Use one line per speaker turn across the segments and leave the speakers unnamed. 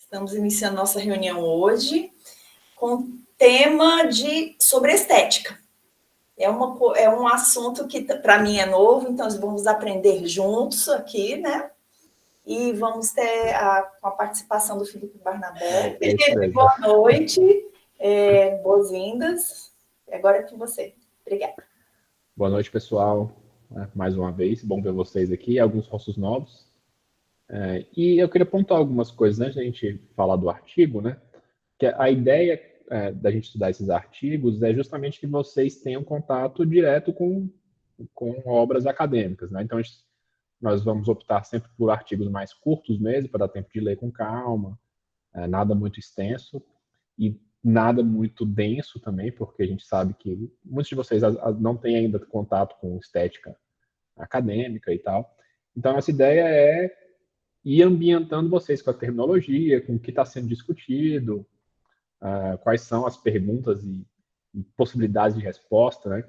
Estamos iniciando nossa reunião hoje com tema sobre estética. É um assunto que para mim é novo, então vamos aprender juntos aqui, né? E vamos ter com a participação do Felipe Barnabé. Felipe, boa noite, boas-vindas. Agora é com você. Obrigada.
Boa noite, pessoal. Mais uma vez, bom ver vocês aqui, alguns rostos novos. E eu queria pontuar algumas coisas antes da gente falar do artigo, né? Que a ideia da gente estudar esses artigos é justamente que vocês tenham contato direto com obras acadêmicas, né? Então, nós vamos optar sempre por artigos mais curtos mesmo, para dar tempo de ler com calma, nada muito extenso e nada muito denso também, porque a gente sabe que muitos de vocês não têm ainda contato com estética acadêmica e tal. Então, essa ideia é ir ambientando vocês com a terminologia, com o que está sendo discutido, quais são as perguntas e possibilidades de resposta, né?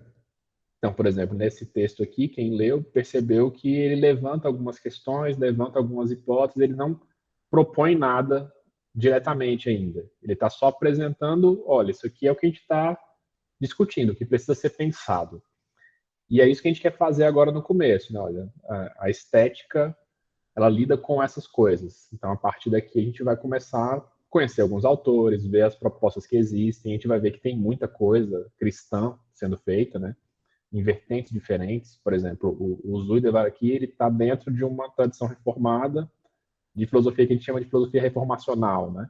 Então, por exemplo, nesse texto aqui, quem leu percebeu que ele levanta algumas questões, levanta algumas hipóteses, ele não propõe nada diretamente ainda. Ele está só apresentando, olha, isso aqui é o que a gente está discutindo, o que precisa ser pensado. E é isso que a gente quer fazer agora no começo, né? Olha, a estética, ela lida com essas coisas. Então, a partir daqui, a gente vai começar a conhecer alguns autores, ver as propostas que existem, a gente vai ver que tem muita coisa cristã sendo feita, né? Em vertentes diferentes. Por exemplo, o Zuidevar aqui, ele está dentro de uma tradição reformada de filosofia que a gente chama de filosofia reformacional, né?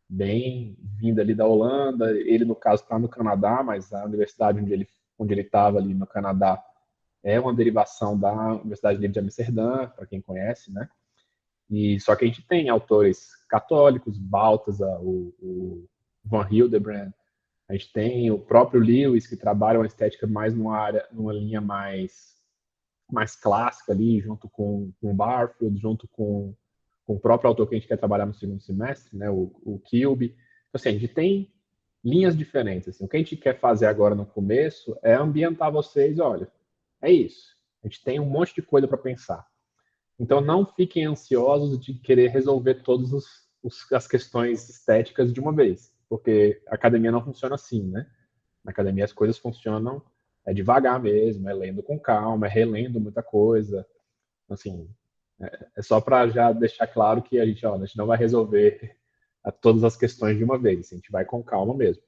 Bem vinda ali da Holanda. Ele, no caso, está no Canadá, mas a universidade onde ele estava ali no Canadá é uma derivação da Universidade Livre de Amsterdã, para quem conhece, né? E só que a gente tem autores católicos, Balthasar, o Van Hildebrand, a gente tem o próprio Lewis, que trabalha uma estética mais numa linha mais clássica ali, junto com o Barfield, junto com o próprio autor que a gente quer trabalhar no segundo semestre, né, o Kilby. Então, assim, a gente tem linhas diferentes. Assim. O que a gente quer fazer agora no começo é ambientar vocês, olha, é isso. A gente tem um monte de coisa para pensar. Então, não fiquem ansiosos de querer resolver todas as questões estéticas de uma vez, porque a academia não funciona assim, né? Na academia as coisas funcionam devagar mesmo, é lendo com calma, é relendo muita coisa. Assim, é só para já deixar claro que a gente não vai resolver todas as questões de uma vez, a gente vai com calma mesmo.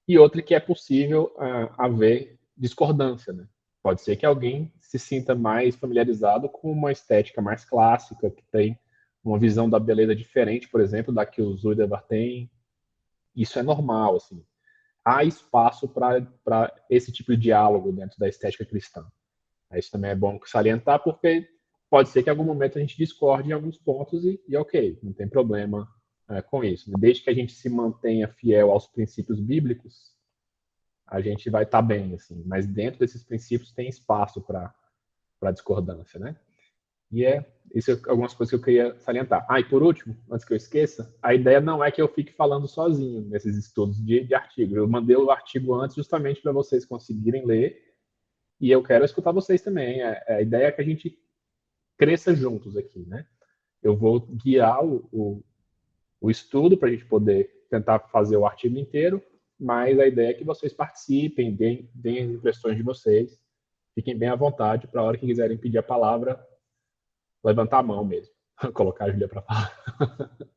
E outra que é possível haver discordância, né? Pode ser que alguém se sinta mais familiarizado com uma estética mais clássica, que tem uma visão da beleza diferente, por exemplo, da que o Zuidevar tem. Isso é normal, assim. Há espaço para esse tipo de diálogo dentro da estética cristã. Isso também é bom salientar, porque pode ser que em algum momento a gente discorde em alguns pontos e ok, não tem problema com isso. Desde que a gente se mantenha fiel aos princípios bíblicos, a gente vai estar bem, assim. Mas dentro desses princípios tem espaço para discordância, né? E isso é algumas coisas que eu queria salientar. E por último, antes que eu esqueça, a ideia não é que eu fique falando sozinho nesses estudos de artigo. Eu mandei o artigo antes justamente para vocês conseguirem ler e eu quero escutar vocês também. A ideia é que a gente cresça juntos aqui, né? Eu vou guiar o estudo para a gente poder tentar fazer o artigo inteiro, mas a ideia é que vocês participem, deem as impressões de vocês, fiquem bem à vontade para a hora que quiserem pedir a palavra, levantar a mão mesmo, colocar a Júlia para falar.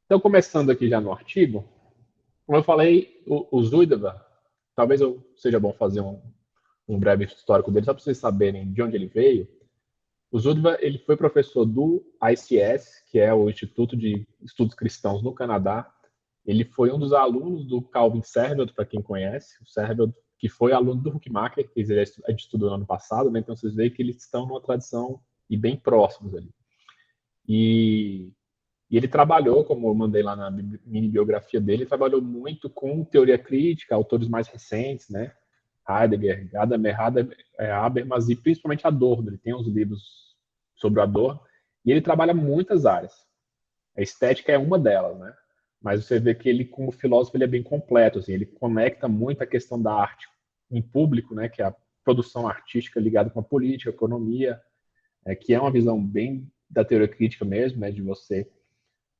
Então, começando aqui já no artigo, como eu falei, o Zuidevar, talvez seja bom fazer um breve histórico dele, só para vocês saberem de onde ele veio. O Zuidevar, ele foi professor do ICS, que é o Instituto de Estudos Cristãos no Canadá. Ele foi um dos alunos do Calvin Serveld, para quem conhece, o Serveld, que foi aluno do Huckmacher, que a gente estudou no ano passado, né? Então vocês veem que eles estão numa tradição e bem próximos ali. E ele trabalhou, como eu mandei lá na mini biografia dele, ele trabalhou muito com teoria crítica, autores mais recentes, né? Heidegger, Gadamer, Habermas e principalmente Adorno. Ele tem uns livros sobre o Adorno e ele trabalha muitas áreas. A estética é uma delas, né? Mas você vê que ele, como filósofo, ele é bem completo. Assim, ele conecta muito a questão da arte em público, né? Que é a produção artística ligada com a política, a economia, que é uma visão bem da teoria crítica mesmo, né? De você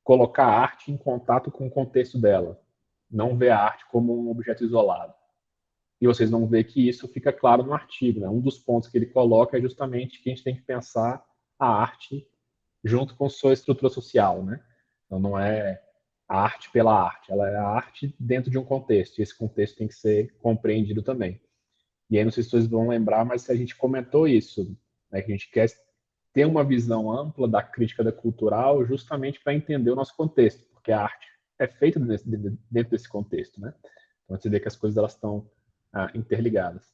colocar a arte em contato com o contexto dela, não ver a arte como um objeto isolado. E vocês vão ver que isso fica claro no artigo, né? Um dos pontos que ele coloca é justamente que a gente tem que pensar a arte junto com sua estrutura social, né? Então não é a arte pela arte, ela é a arte dentro de um contexto, e esse contexto tem que ser compreendido também. E aí, não sei se vocês vão lembrar, mas a gente comentou isso, né, que a gente quer ter uma visão ampla da crítica da cultural justamente para entender o nosso contexto, porque a arte é feita dentro desse contexto, né? Então você vê que as coisas elas estão interligadas.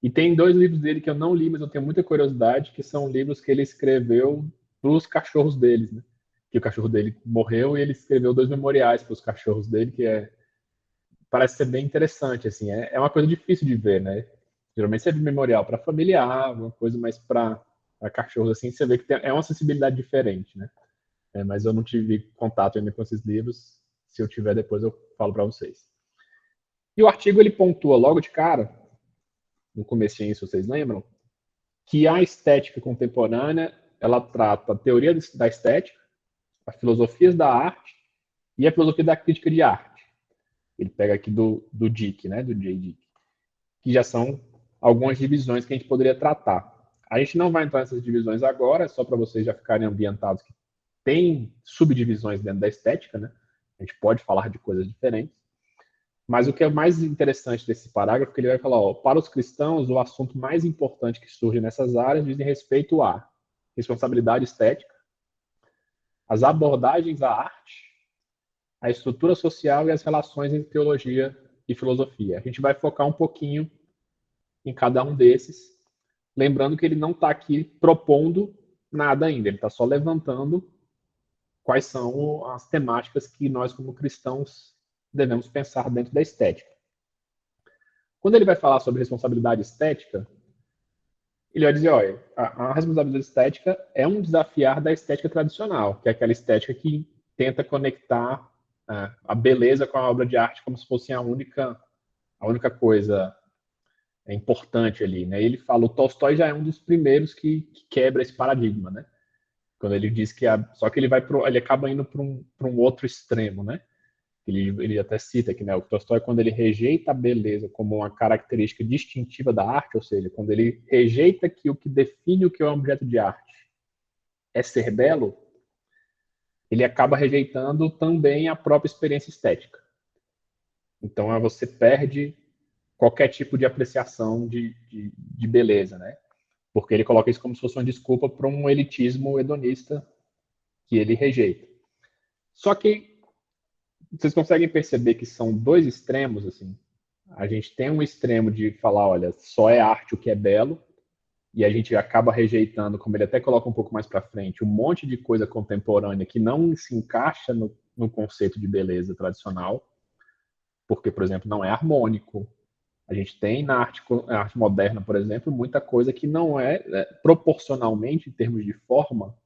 E tem 2 livros dele que eu não li, mas eu tenho muita curiosidade, que são livros que ele escreveu para os cachorros deles, né? Que o cachorro dele morreu e ele escreveu 2 memoriais para os cachorros dele, que parece ser bem interessante, assim. É uma coisa difícil de ver, né? Geralmente você vê memorial para familiar, uma coisa mais para cachorros, assim, você vê que é uma sensibilidade diferente, né? Mas eu não tive contato ainda com esses livros. Se eu tiver, depois eu falo para vocês. E o artigo, ele pontua logo de cara, no comecinho, se vocês lembram, que a estética contemporânea, ela trata a teoria da estética, as filosofias da arte e a filosofia da crítica de arte. Ele pega aqui do Dick, né, do J. Dick, que já são algumas divisões que a gente poderia tratar. A gente não vai entrar nessas divisões agora, só para vocês já ficarem ambientados que tem subdivisões dentro da estética, né? A gente pode falar de coisas diferentes. Mas o que é mais interessante desse parágrafo é que ele vai falar, ó, para os cristãos, o assunto mais importante que surge nessas áreas diz respeito à responsabilidade estética, as abordagens à arte, a estrutura social e as relações entre teologia e filosofia. A gente vai focar um pouquinho em cada um desses, lembrando que ele não está aqui propondo nada ainda, ele está só levantando quais são as temáticas que nós, como cristãos, devemos pensar dentro da estética. Quando ele vai falar sobre responsabilidade estética, ele vai dizer, olha, a responsabilidade estética é um desafiar da estética tradicional, que é aquela estética que tenta conectar a beleza com a obra de arte como se fosse a única coisa importante ali, né? Ele fala, o Tolstói já é um dos primeiros que quebra esse paradigma, né? Quando ele diz que só que ele acaba indo para um outro extremo, né? Ele até cita que, né, o Tolstói, quando ele rejeita a beleza como uma característica distintiva da arte, ou seja, quando ele rejeita que o que define o que é um objeto de arte é ser belo, ele acaba rejeitando também a própria experiência estética. Então, você perde qualquer tipo de apreciação de beleza, né? Porque ele coloca isso como se fosse uma desculpa para um elitismo hedonista que ele rejeita. Só que vocês conseguem perceber que são 2 extremos, assim. A gente tem um extremo de falar, olha, só é arte o que é belo, e a gente acaba rejeitando, como ele até coloca um pouco mais para frente, um monte de coisa contemporânea que não se encaixa no conceito de beleza tradicional, porque, por exemplo, não é harmônico. A gente tem na arte moderna, por exemplo, muita coisa que não proporcionalmente, em termos de forma,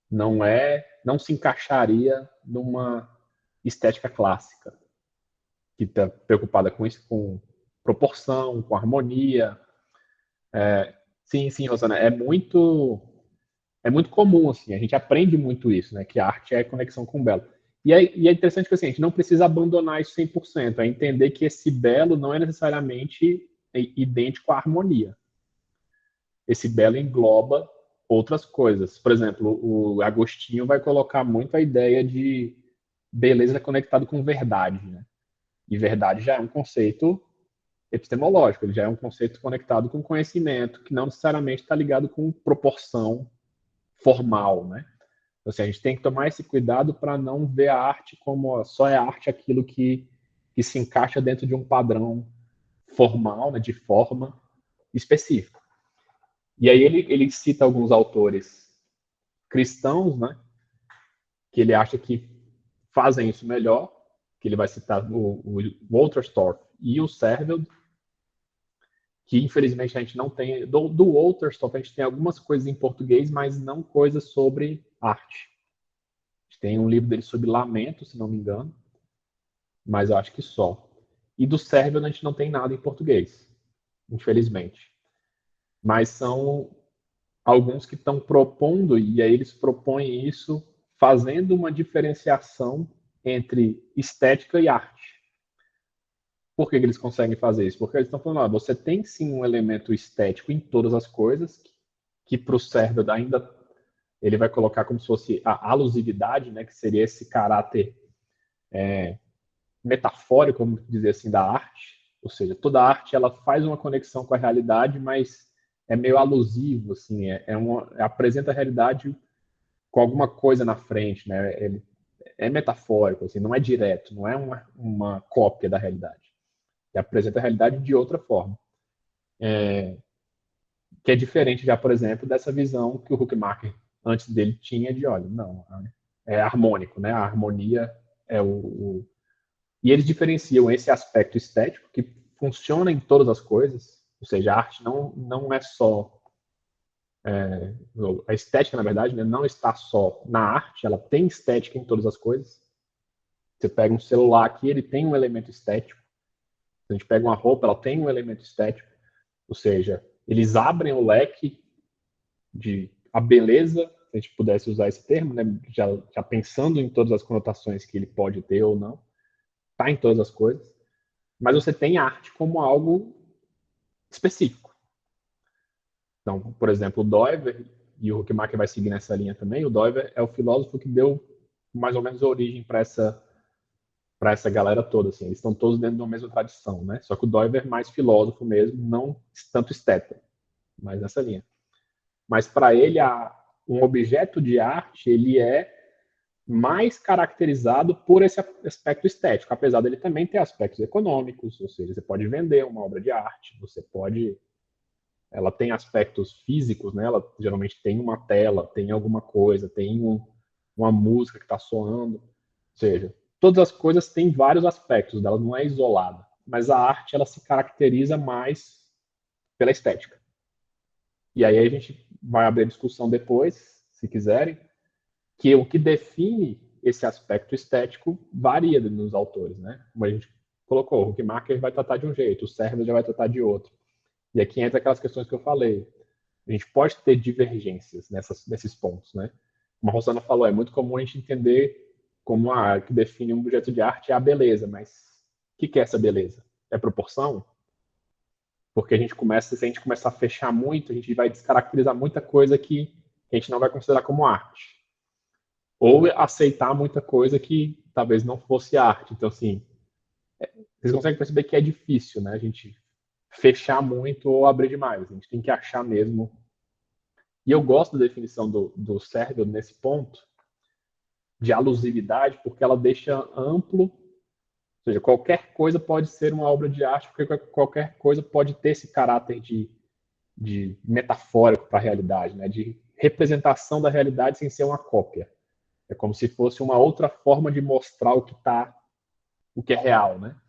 não se encaixaria numa estética clássica, que está preocupada com isso, com proporção, com harmonia. Sim, Rosana, é muito comum, assim, a gente aprende muito isso, né, que a arte é conexão com o belo. E é interessante que assim, a gente não precisa abandonar isso 100%, é entender que esse belo não é necessariamente idêntico à harmonia. Esse belo engloba outras coisas. Por exemplo, o Agostinho vai colocar muito a ideia de beleza conectado com verdade, né? E verdade já é um conceito epistemológico, ele já é um conceito conectado com conhecimento, que não necessariamente está ligado com proporção formal, né? Então, assim, a gente tem que tomar esse cuidado para não ver a arte como só é arte aquilo que se encaixa dentro de um padrão formal, né, de forma específica. E aí ele cita alguns autores cristãos, né, que ele acha que fazem isso melhor, que ele vai citar o Wolterstorff e o Serveld, que infelizmente a gente não tem. Do Wolterstorff a gente tem algumas coisas em português, mas não coisas sobre arte. A gente tem um livro dele sobre lamento, se não me engano, mas eu acho que só. E do Serveld a gente não tem nada em português, infelizmente. Mas são alguns que estão propondo, e aí eles propõem isso fazendo uma diferenciação entre estética e arte. Por que eles conseguem fazer isso? Porque eles estão falando, você tem sim um elemento estético em todas as coisas, que para o Serda ainda ele vai colocar como se fosse a alusividade, né, que seria esse caráter metafórico, vamos dizer assim, da arte. Ou seja, toda arte ela faz uma conexão com a realidade, mas é meio alusivo, assim, apresenta a realidade com alguma coisa na frente, né? Ele é metafórico, assim, não é direto, não é uma cópia da realidade. Ele apresenta a realidade de outra forma. Que é diferente já, por exemplo, dessa visão que o Huckmacher antes dele tinha de, olha, não, é harmônico, né? A harmonia é E eles diferenciam esse aspecto estético, que funciona em todas as coisas, ou seja, a arte não é só... a estética, na verdade, né, não está só na arte, ela tem estética em todas as coisas. Você pega um celular aqui, ele tem um elemento estético. Se a gente pega uma roupa, ela tem um elemento estético. Ou seja, eles abrem o leque de a beleza, se a gente pudesse usar esse termo, né, já pensando em todas as conotações que ele pode ter ou não, está em todas as coisas. Mas você tem a arte como algo específico. Então, por exemplo, o Doiver, e o Huckmacher vai seguir nessa linha também, o Doiver é o filósofo que deu mais ou menos origem para essa galera toda. Assim. Eles estão todos dentro de uma mesma tradição, né? Só que o Doiver é mais filósofo mesmo, não tanto esteta, mas nessa linha. Mas para ele, um objeto de arte, ele é mais caracterizado por esse aspecto estético, apesar dele também ter aspectos econômicos, ou seja, você pode vender uma obra de arte, você pode... Ela tem aspectos físicos, né? Ela geralmente tem uma tela, tem alguma coisa, tem uma música que está soando, ou seja, todas as coisas têm vários aspectos, ela não é isolada, mas a arte ela se caracteriza mais pela estética. E aí a gente vai abrir a discussão depois, se quiserem, que o que define esse aspecto estético varia nos autores, né? Como a gente colocou, o Huckmacher vai tratar de um jeito, o Serra já vai tratar de outro. E aqui entra aquelas questões que eu falei. A gente pode ter divergências nesses pontos, né? Como a Rosana falou, é muito comum a gente entender como a que define um objeto de arte é a beleza, mas o que é essa beleza? É proporção? Porque se a gente começar a fechar muito, a gente vai descaracterizar muita coisa que a gente não vai considerar como arte. Ou aceitar muita coisa que talvez não fosse arte. Então, assim, vocês conseguem perceber que é difícil, né? A gente fechar muito ou abrir demais. A gente tem que achar mesmo. E eu gosto da definição do Sergel nesse ponto de alusividade, porque ela deixa amplo, ou seja, qualquer coisa pode ser uma obra de arte, porque qualquer coisa pode ter esse caráter de metafórico para a realidade, né? De representação da realidade sem ser uma cópia. É como se fosse uma outra forma de mostrar o que é real, né?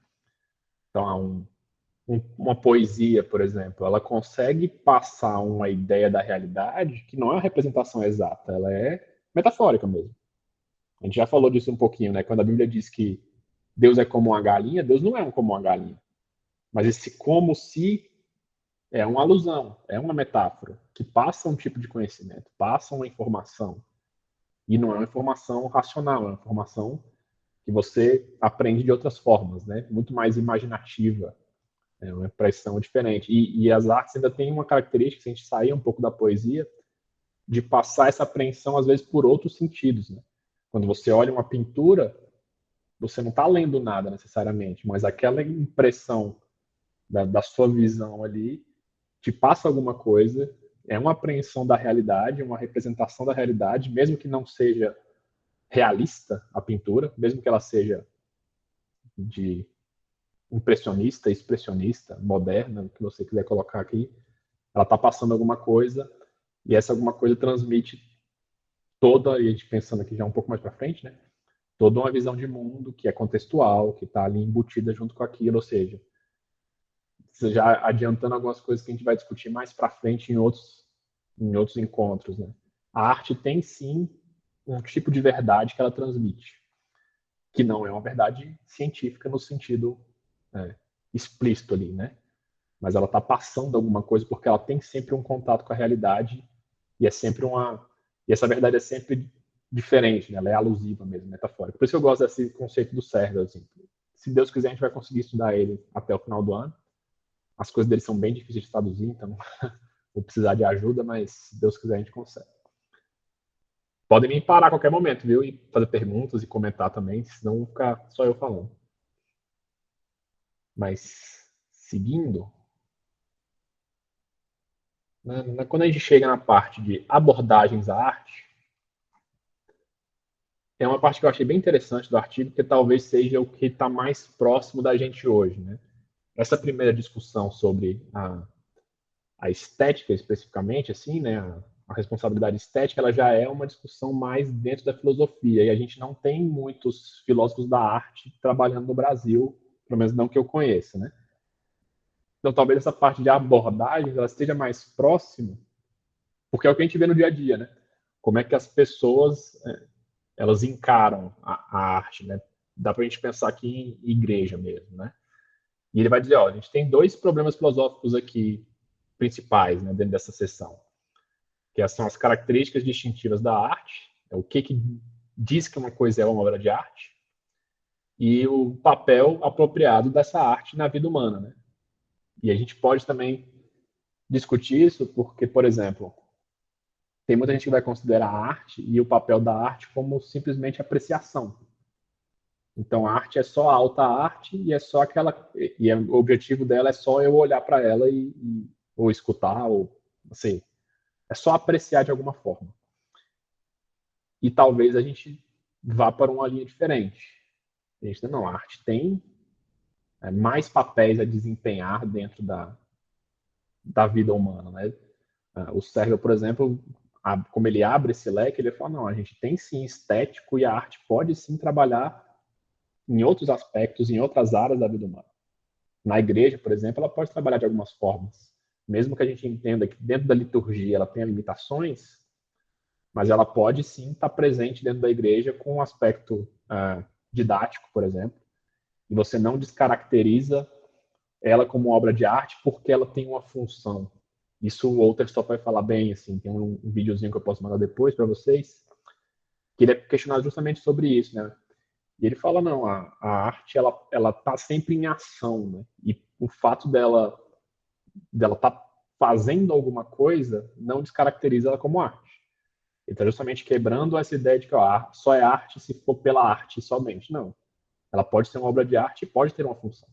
Então, uma poesia, por exemplo, ela consegue passar uma ideia da realidade que não é uma representação exata, ela é metafórica mesmo. A gente já falou disso um pouquinho, né? Quando a Bíblia diz que Deus é como uma galinha, Deus não é como uma galinha. Mas esse como se é uma alusão, é uma metáfora que passa um tipo de conhecimento, passa uma informação. E não é uma informação racional, é uma informação que você aprende de outras formas, né? Muito mais imaginativa, é uma impressão diferente. E as artes ainda têm uma característica, se a gente sair um pouco da poesia, de passar essa apreensão, às vezes, por outros sentidos. Né? Quando você olha uma pintura, você não está lendo nada necessariamente, mas aquela impressão da sua visão ali te passa alguma coisa, é uma apreensão da realidade, uma representação da realidade, mesmo que não seja realista a pintura, mesmo que ela seja de impressionista, expressionista, moderna, o que você quiser colocar aqui, ela está passando alguma coisa e essa alguma coisa transmite toda, e a gente pensando aqui já um pouco mais para frente, né? Toda uma visão de mundo que é contextual, que está ali embutida junto com aquilo, ou seja, já adiantando algumas coisas que a gente vai discutir mais para frente em outros encontros, né? A arte tem sim um tipo de verdade que ela transmite, que não é uma verdade científica no sentido explícito ali, né? Mas ela está passando alguma coisa porque ela tem sempre um contato com a realidade e é sempre e essa verdade é sempre diferente, né? Ela é alusiva mesmo, metafórica. Por isso que eu gosto desse conceito do Sergio, assim. Se Deus quiser, a gente vai conseguir estudar ele até o final do ano. As coisas dele são bem difíceis de traduzir, então vou precisar de ajuda, mas se Deus quiser, a gente consegue. Podem me parar a qualquer momento, viu? E fazer perguntas e comentar também, senão vou ficar só eu falando. Mas, seguindo, né, quando a gente chega na parte de abordagens à arte, é uma parte que eu achei bem interessante do artigo, que talvez seja o que está mais próximo da gente hoje, né? Essa primeira discussão sobre a estética, especificamente, assim, né? A responsabilidade estética, ela já é uma discussão mais dentro da filosofia, e a gente não tem muitos filósofos da arte trabalhando no Brasil, pelo menos não que eu conheça, né? Então, talvez essa parte de abordagens ela esteja mais próxima, porque é o que a gente vê no dia a dia, né? Como é que as pessoas elas encaram a arte, né? Dá para a gente pensar aqui em igreja mesmo, né? E ele vai dizer, ó, a gente tem dois problemas filosóficos aqui principais, né, dentro dessa sessão, que são as características distintivas da arte, o que diz que uma coisa é uma obra de arte, e o papel apropriado dessa arte na vida humana, né? E a gente pode também discutir isso porque, por exemplo, tem muita gente que vai considerar a arte e o papel da arte como simplesmente apreciação. Então, a arte é só a alta arte e é só aquela... E o objetivo dela é só eu olhar para ela ou escutar, ou assim, é só apreciar de alguma forma. E talvez a gente vá para uma linha diferente. A gente não, a arte tem mais papéis a desempenhar dentro da vida humana, né? O Sérgio, por exemplo, como ele abre esse leque, ele fala, não, a gente tem sim estético e a arte pode sim trabalhar em outros aspectos, em outras áreas da vida humana. Na igreja, por exemplo, ela pode trabalhar de algumas formas. Mesmo que a gente entenda que dentro da liturgia ela tenha limitações, mas ela pode sim estar presente dentro da igreja com um aspecto didático, por exemplo, e você não descaracteriza ela como obra de arte porque ela tem uma função. Isso o Walter só vai falar bem, assim, tem um videozinho que eu posso mandar depois para vocês, que ele é questionado justamente sobre isso, né? E ele fala, não, a arte, ela tá sempre em ação, né? E o fato dela tá fazendo alguma coisa não descaracteriza ela como arte. Ele está justamente quebrando essa ideia de que só é arte se for pela arte somente. Não. Ela pode ser uma obra de arte e pode ter uma função.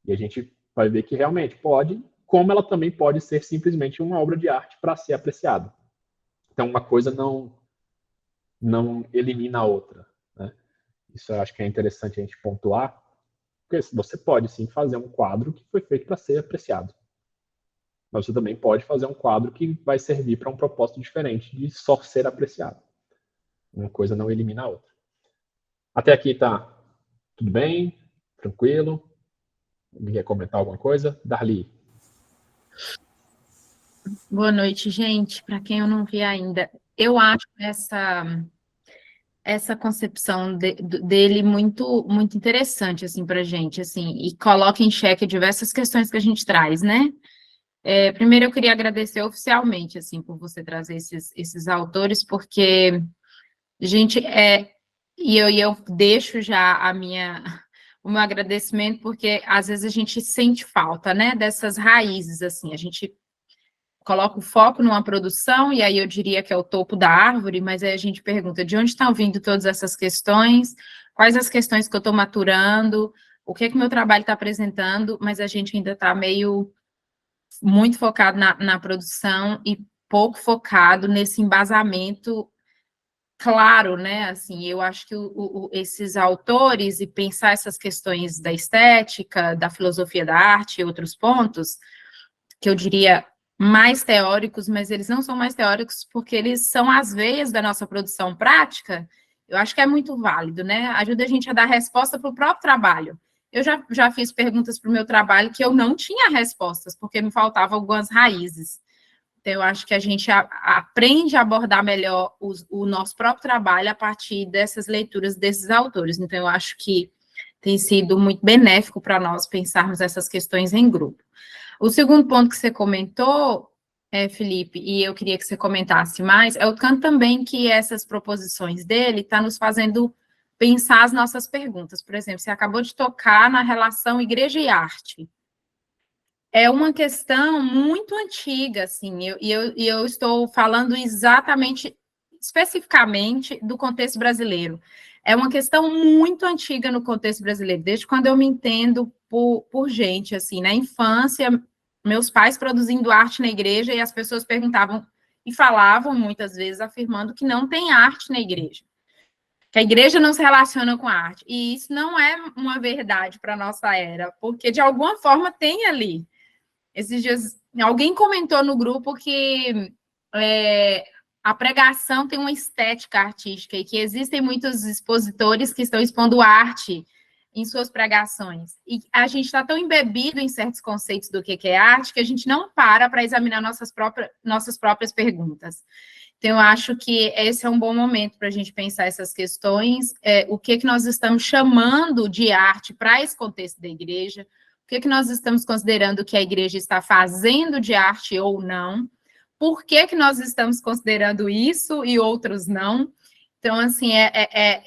E a gente vai ver que realmente pode, como ela também pode ser simplesmente uma obra de arte para ser apreciada. Então, uma coisa não elimina a outra, né? Isso eu acho que é interessante a gente pontuar, porque você pode sim fazer um quadro que foi feito para ser apreciado. Mas você também pode fazer um quadro que vai servir para um propósito diferente de só ser apreciado. Uma coisa não elimina a outra. Até aqui tá tudo bem? Tranquilo? Alguém quer comentar alguma coisa? Darli.
Boa noite, gente. Para quem eu não vi ainda, eu acho essa concepção dele muito muito interessante assim para a gente, assim, e coloca em xeque diversas questões que a gente traz, né? Primeiro eu queria agradecer oficialmente assim por você trazer esses autores, porque gente e eu deixo já o meu agradecimento, porque às vezes a gente sente falta, né, dessas raízes assim, a gente coloca o foco numa produção, e aí eu diria que é o topo da árvore, mas aí a gente pergunta de onde estão vindo todas essas questões, quais as questões que eu estou maturando, o que meu trabalho está apresentando, mas a gente ainda está muito focado na produção e pouco focado nesse embasamento claro, né? Assim, eu acho que esses autores e pensar essas questões da estética, da filosofia da arte e outros pontos, que eu diria mais teóricos, mas eles não são mais teóricos porque eles são as veias da nossa produção prática, eu acho que é muito válido, né? Ajuda a gente a dar resposta para o próprio trabalho. Eu já fiz perguntas para o meu trabalho que eu não tinha respostas, porque me faltavam algumas raízes. Então, eu acho que a gente aprende a abordar melhor o nosso próprio trabalho a partir dessas leituras desses autores. Então, eu acho que tem sido muito benéfico para nós pensarmos essas questões em grupo. O segundo ponto que você comentou Felipe, e eu queria que você comentasse mais, é o tanto também que essas proposições dele estão nos fazendo pensar as nossas perguntas. Por exemplo, você acabou de tocar na relação igreja e arte. É uma questão muito antiga, assim, e eu estou falando exatamente, especificamente, do contexto brasileiro. É uma questão muito antiga no contexto brasileiro, desde quando eu me entendo por gente, assim, na infância, meus pais produzindo arte na igreja, e as pessoas perguntavam e falavam, muitas vezes, afirmando que não tem arte na igreja, que a igreja não se relaciona com a arte. E isso não é uma verdade para a nossa era, porque, de alguma forma, tem ali. Esses dias, alguém comentou no grupo que a pregação tem uma estética artística e que existem muitos expositores que estão expondo arte em suas pregações. E a gente está tão embebido em certos conceitos do que é arte que a gente não para examinar nossas próprias perguntas. Então, eu acho que esse é um bom momento para a gente pensar essas questões, o que nós estamos chamando de arte para esse contexto da igreja, o que nós estamos considerando que a igreja está fazendo de arte ou não, por que nós estamos considerando isso e outros não. Então, assim,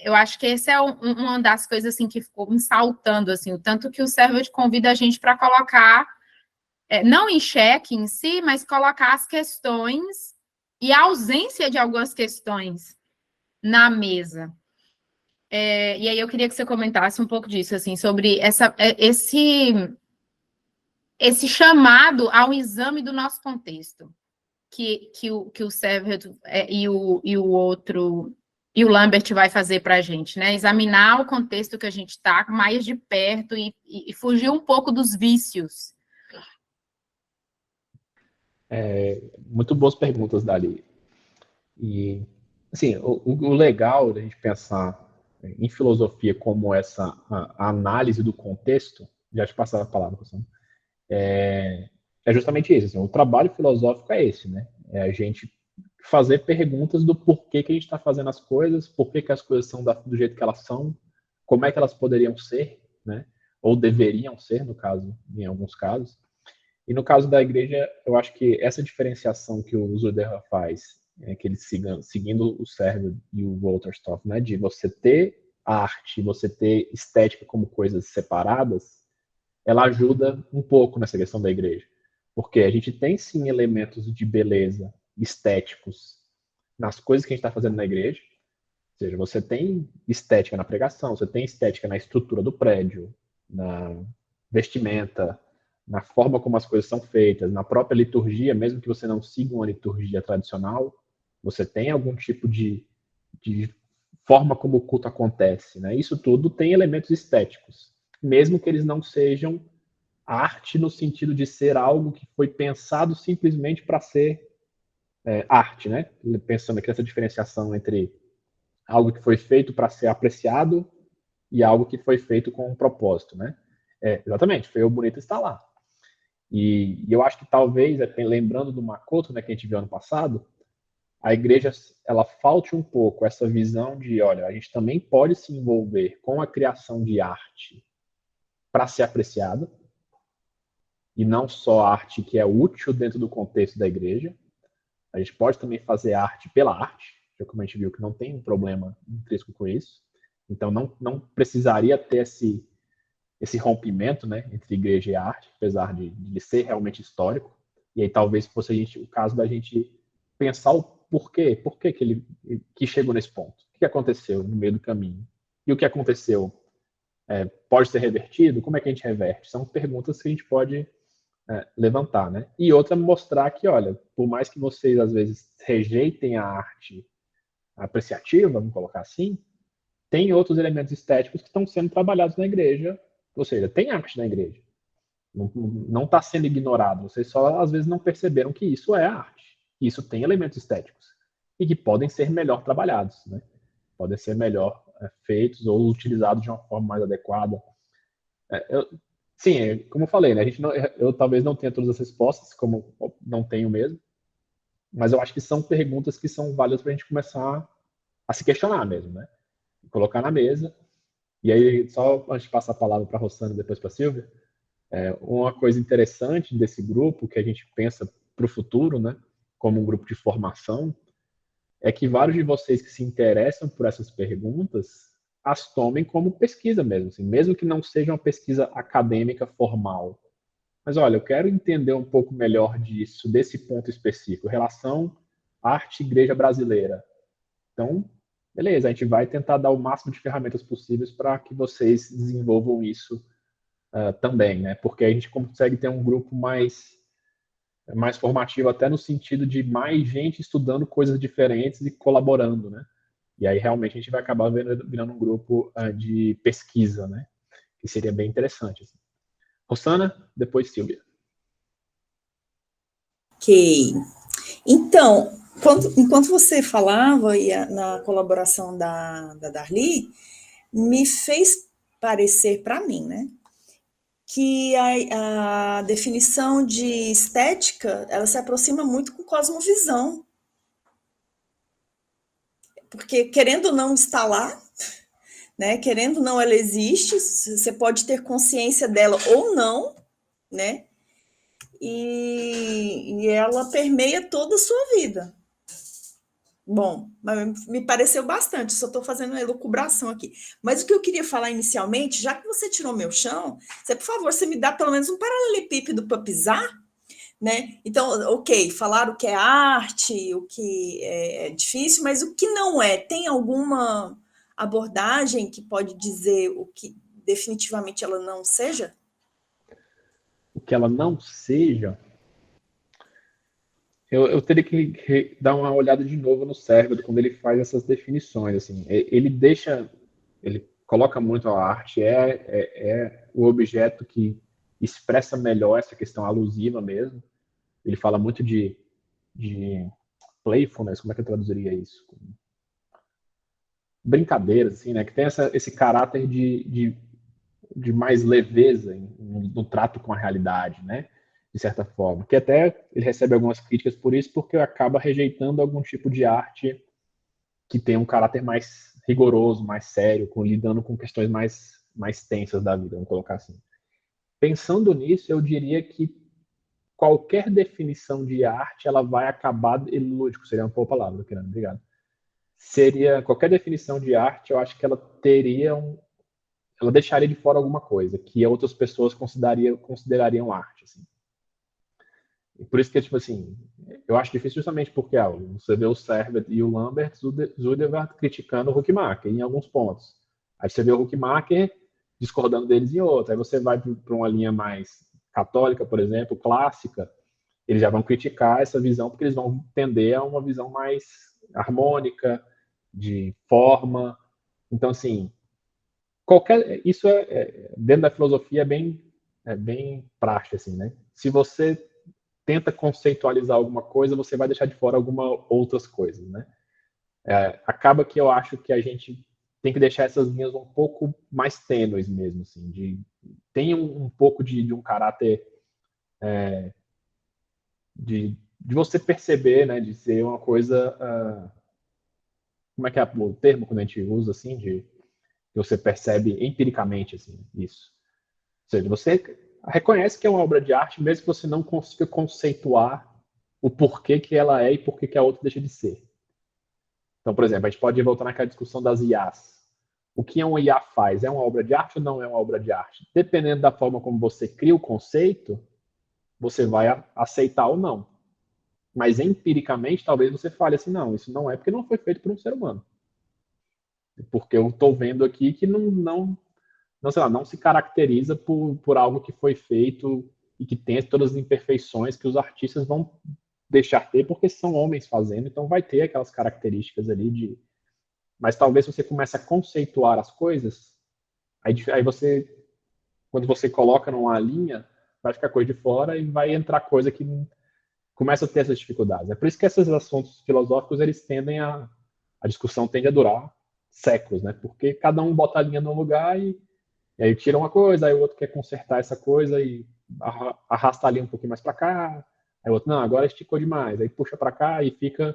eu acho que esse é uma das coisas assim, que ficou me saltando, assim, o tanto que o Servet convida a gente para colocar, não em xeque em si, mas colocar as questões e a ausência de algumas questões na mesa. E aí eu queria que você comentasse um pouco disso, assim, sobre esse chamado ao exame do nosso contexto, que o Servet e o outro, e o Lambert vai fazer para a gente, né? Examinar o contexto que a gente está mais de perto e fugir um pouco dos vícios.
Muito boas perguntas, Dali. E, assim, o legal da gente pensar em filosofia como a análise do contexto, já te passar a palavra, é justamente isso. Assim, o trabalho filosófico é esse, né? É a gente fazer perguntas do porquê que a gente está fazendo as coisas, porquê que as coisas são do jeito que elas são, como é que elas poderiam ser, né? Ou deveriam ser, no caso, em alguns casos. E no caso da igreja, eu acho que essa diferenciação que o Zuderha faz, que ele seguindo o Servet e o Wolterstorff, né, de você ter arte, você ter estética como coisas separadas, ela ajuda um pouco nessa questão da igreja. Porque a gente tem sim elementos de beleza estéticos nas coisas que a gente está fazendo na igreja. Ou seja, você tem estética na pregação, você tem estética na estrutura do prédio, na vestimenta, na forma como as coisas são feitas, na própria liturgia, mesmo que você não siga uma liturgia tradicional, você tem algum tipo de forma como o culto acontece, né? Isso tudo tem elementos estéticos, mesmo que eles não sejam arte no sentido de ser algo que foi pensado simplesmente para ser arte, né? Pensando aqui nessa diferenciação entre algo que foi feito para ser apreciado e algo que foi feito com um propósito, né? Exatamente, foi o bonito estar lá. E eu acho que talvez, lembrando do Makoto, né, que a gente viu ano passado, a igreja ela falte um pouco essa visão de, olha, a gente também pode se envolver com a criação de arte para ser apreciada, e não só arte que é útil dentro do contexto da igreja. A gente pode também fazer arte pela arte, como a gente viu que não tem um problema intrínseco com isso. Então, não precisaria ter esse rompimento, né, entre igreja e arte, apesar de ser realmente histórico. E aí talvez fosse o caso da gente pensar o porquê que ele chegou nesse ponto. O que aconteceu no meio do caminho? E o que aconteceu pode ser revertido? Como é que a gente reverte? São perguntas que a gente pode levantar, né? E outra, mostrar que, olha, por mais que vocês às vezes rejeitem a arte apreciativa, vamos colocar assim, tem outros elementos estéticos que estão sendo trabalhados na igreja, ou seja, tem arte na igreja. Não está sendo ignorado, vocês só às vezes não perceberam que isso é arte. Isso tem elementos estéticos e que podem ser melhor trabalhados, né? Podem ser melhor feitos ou utilizados de uma forma mais adequada. Sim, como eu falei, né? Eu talvez não tenha todas as respostas, como não tenho mesmo, mas eu acho que são perguntas que são válidas para a gente começar a se questionar mesmo, né? Colocar na mesa. E aí, só antes de passar a palavra para a Rossana e depois para a Silvia, uma coisa interessante desse grupo que a gente pensa o futuro, né, como um grupo de formação, é que vários de vocês que se interessam por essas perguntas as tomem como pesquisa mesmo, assim, mesmo que não seja uma pesquisa acadêmica formal. Mas olha, eu quero entender um pouco melhor disso, desse ponto específico, relação arte e igreja brasileira. Então, beleza, a gente vai tentar dar o máximo de ferramentas possíveis para que vocês desenvolvam isso também, né? Porque a gente consegue ter um grupo mais formativo, até no sentido de mais gente estudando coisas diferentes e colaborando, né? E aí realmente a gente vai acabar virando um grupo de pesquisa, né? Que seria bem interessante. Assim. Rossana, depois Silvia.
Ok. Então, enquanto você falava na colaboração da Darli, me fez parecer para mim, né, que a definição de estética, ela se aproxima muito com cosmovisão, porque querendo ou não está lá, né, querendo ou não ela existe, você pode ter consciência dela ou não, né, e ela permeia toda a sua vida. Bom, mas me pareceu bastante, só estou fazendo uma elucubração aqui. Mas o que eu queria falar inicialmente, já que você tirou meu chão, por favor, você me dá pelo menos um paralelepípedo para pisar, né? Então, ok, falar o que é arte, o que é difícil, mas o que não é? Tem alguma abordagem que pode dizer o que definitivamente ela não seja?
O que ela não seja, eu teria que dar uma olhada de novo no cérebro quando ele faz essas definições. Assim, ele coloca muito a arte, é o objeto que expressa melhor essa questão alusiva mesmo. Ele fala muito de playfulness, como é que eu traduziria isso? Brincadeiras, assim, né? Que tem esse caráter de mais leveza no trato com a realidade, né? De certa forma. Que até ele recebe algumas críticas por isso, porque acaba rejeitando algum tipo de arte que tem um caráter mais rigoroso, mais sério, lidando com questões mais tensas da vida, vamos colocar assim. Pensando nisso, eu diria que qualquer definição de arte, ela vai acabar, lúdico seria uma boa palavra, querendo, obrigado. Seria, qualquer definição de arte, eu acho que ela ela deixaria de fora alguma coisa que outras pessoas considerariam arte, assim. E por isso que, tipo assim, eu acho difícil justamente porque você vê o Servet e o Lambert Zuderwart criticando o Huckmacher em alguns pontos. Aí você vê o Huckmacher discordando deles em outros. Aí você vai para uma linha mais católica, por exemplo, clássica, eles já vão criticar essa visão porque eles vão tender a uma visão mais harmônica, de forma. Então, assim, isso dentro da filosofia é bem prático, assim, né? Se você tenta conceitualizar alguma coisa, você vai deixar de fora algumas outras coisas, né? Acaba que eu acho que a gente tem que deixar essas linhas um pouco mais tênues mesmo, assim, tem um pouco de um caráter de você perceber, né, de ser uma coisa, como é que é o termo quando a gente usa, assim, que você percebe empiricamente, assim, isso. Ou seja, você reconhece que é uma obra de arte, mesmo que você não consiga conceituar o porquê que ela é e porquê que a outra deixa de ser. Então, por exemplo, a gente pode voltar naquela discussão das IAs. O que um IA faz? É uma obra de arte ou não é uma obra de arte? Dependendo da forma como você cria o conceito, você vai aceitar ou não. Mas empiricamente, talvez você fale assim, não, isso não é porque não foi feito por um ser humano. Porque eu estou vendo aqui que não se caracteriza por algo que foi feito e que tem todas as imperfeições que os artistas vão deixar ter, porque são homens fazendo, então vai ter aquelas características ali. Mas talvez você comece a conceituar as coisas, aí você, quando você coloca numa linha, vai ficar coisa de fora e vai entrar coisa que começa a ter essas dificuldades. É por isso que esses assuntos filosóficos, eles tendem a discussão tende a durar séculos, né? Porque cada um bota a linha no lugar e aí tira uma coisa, aí o outro quer consertar essa coisa e arrasta ali um pouquinho mais para cá, aí o outro, não, agora esticou demais, aí puxa para cá e fica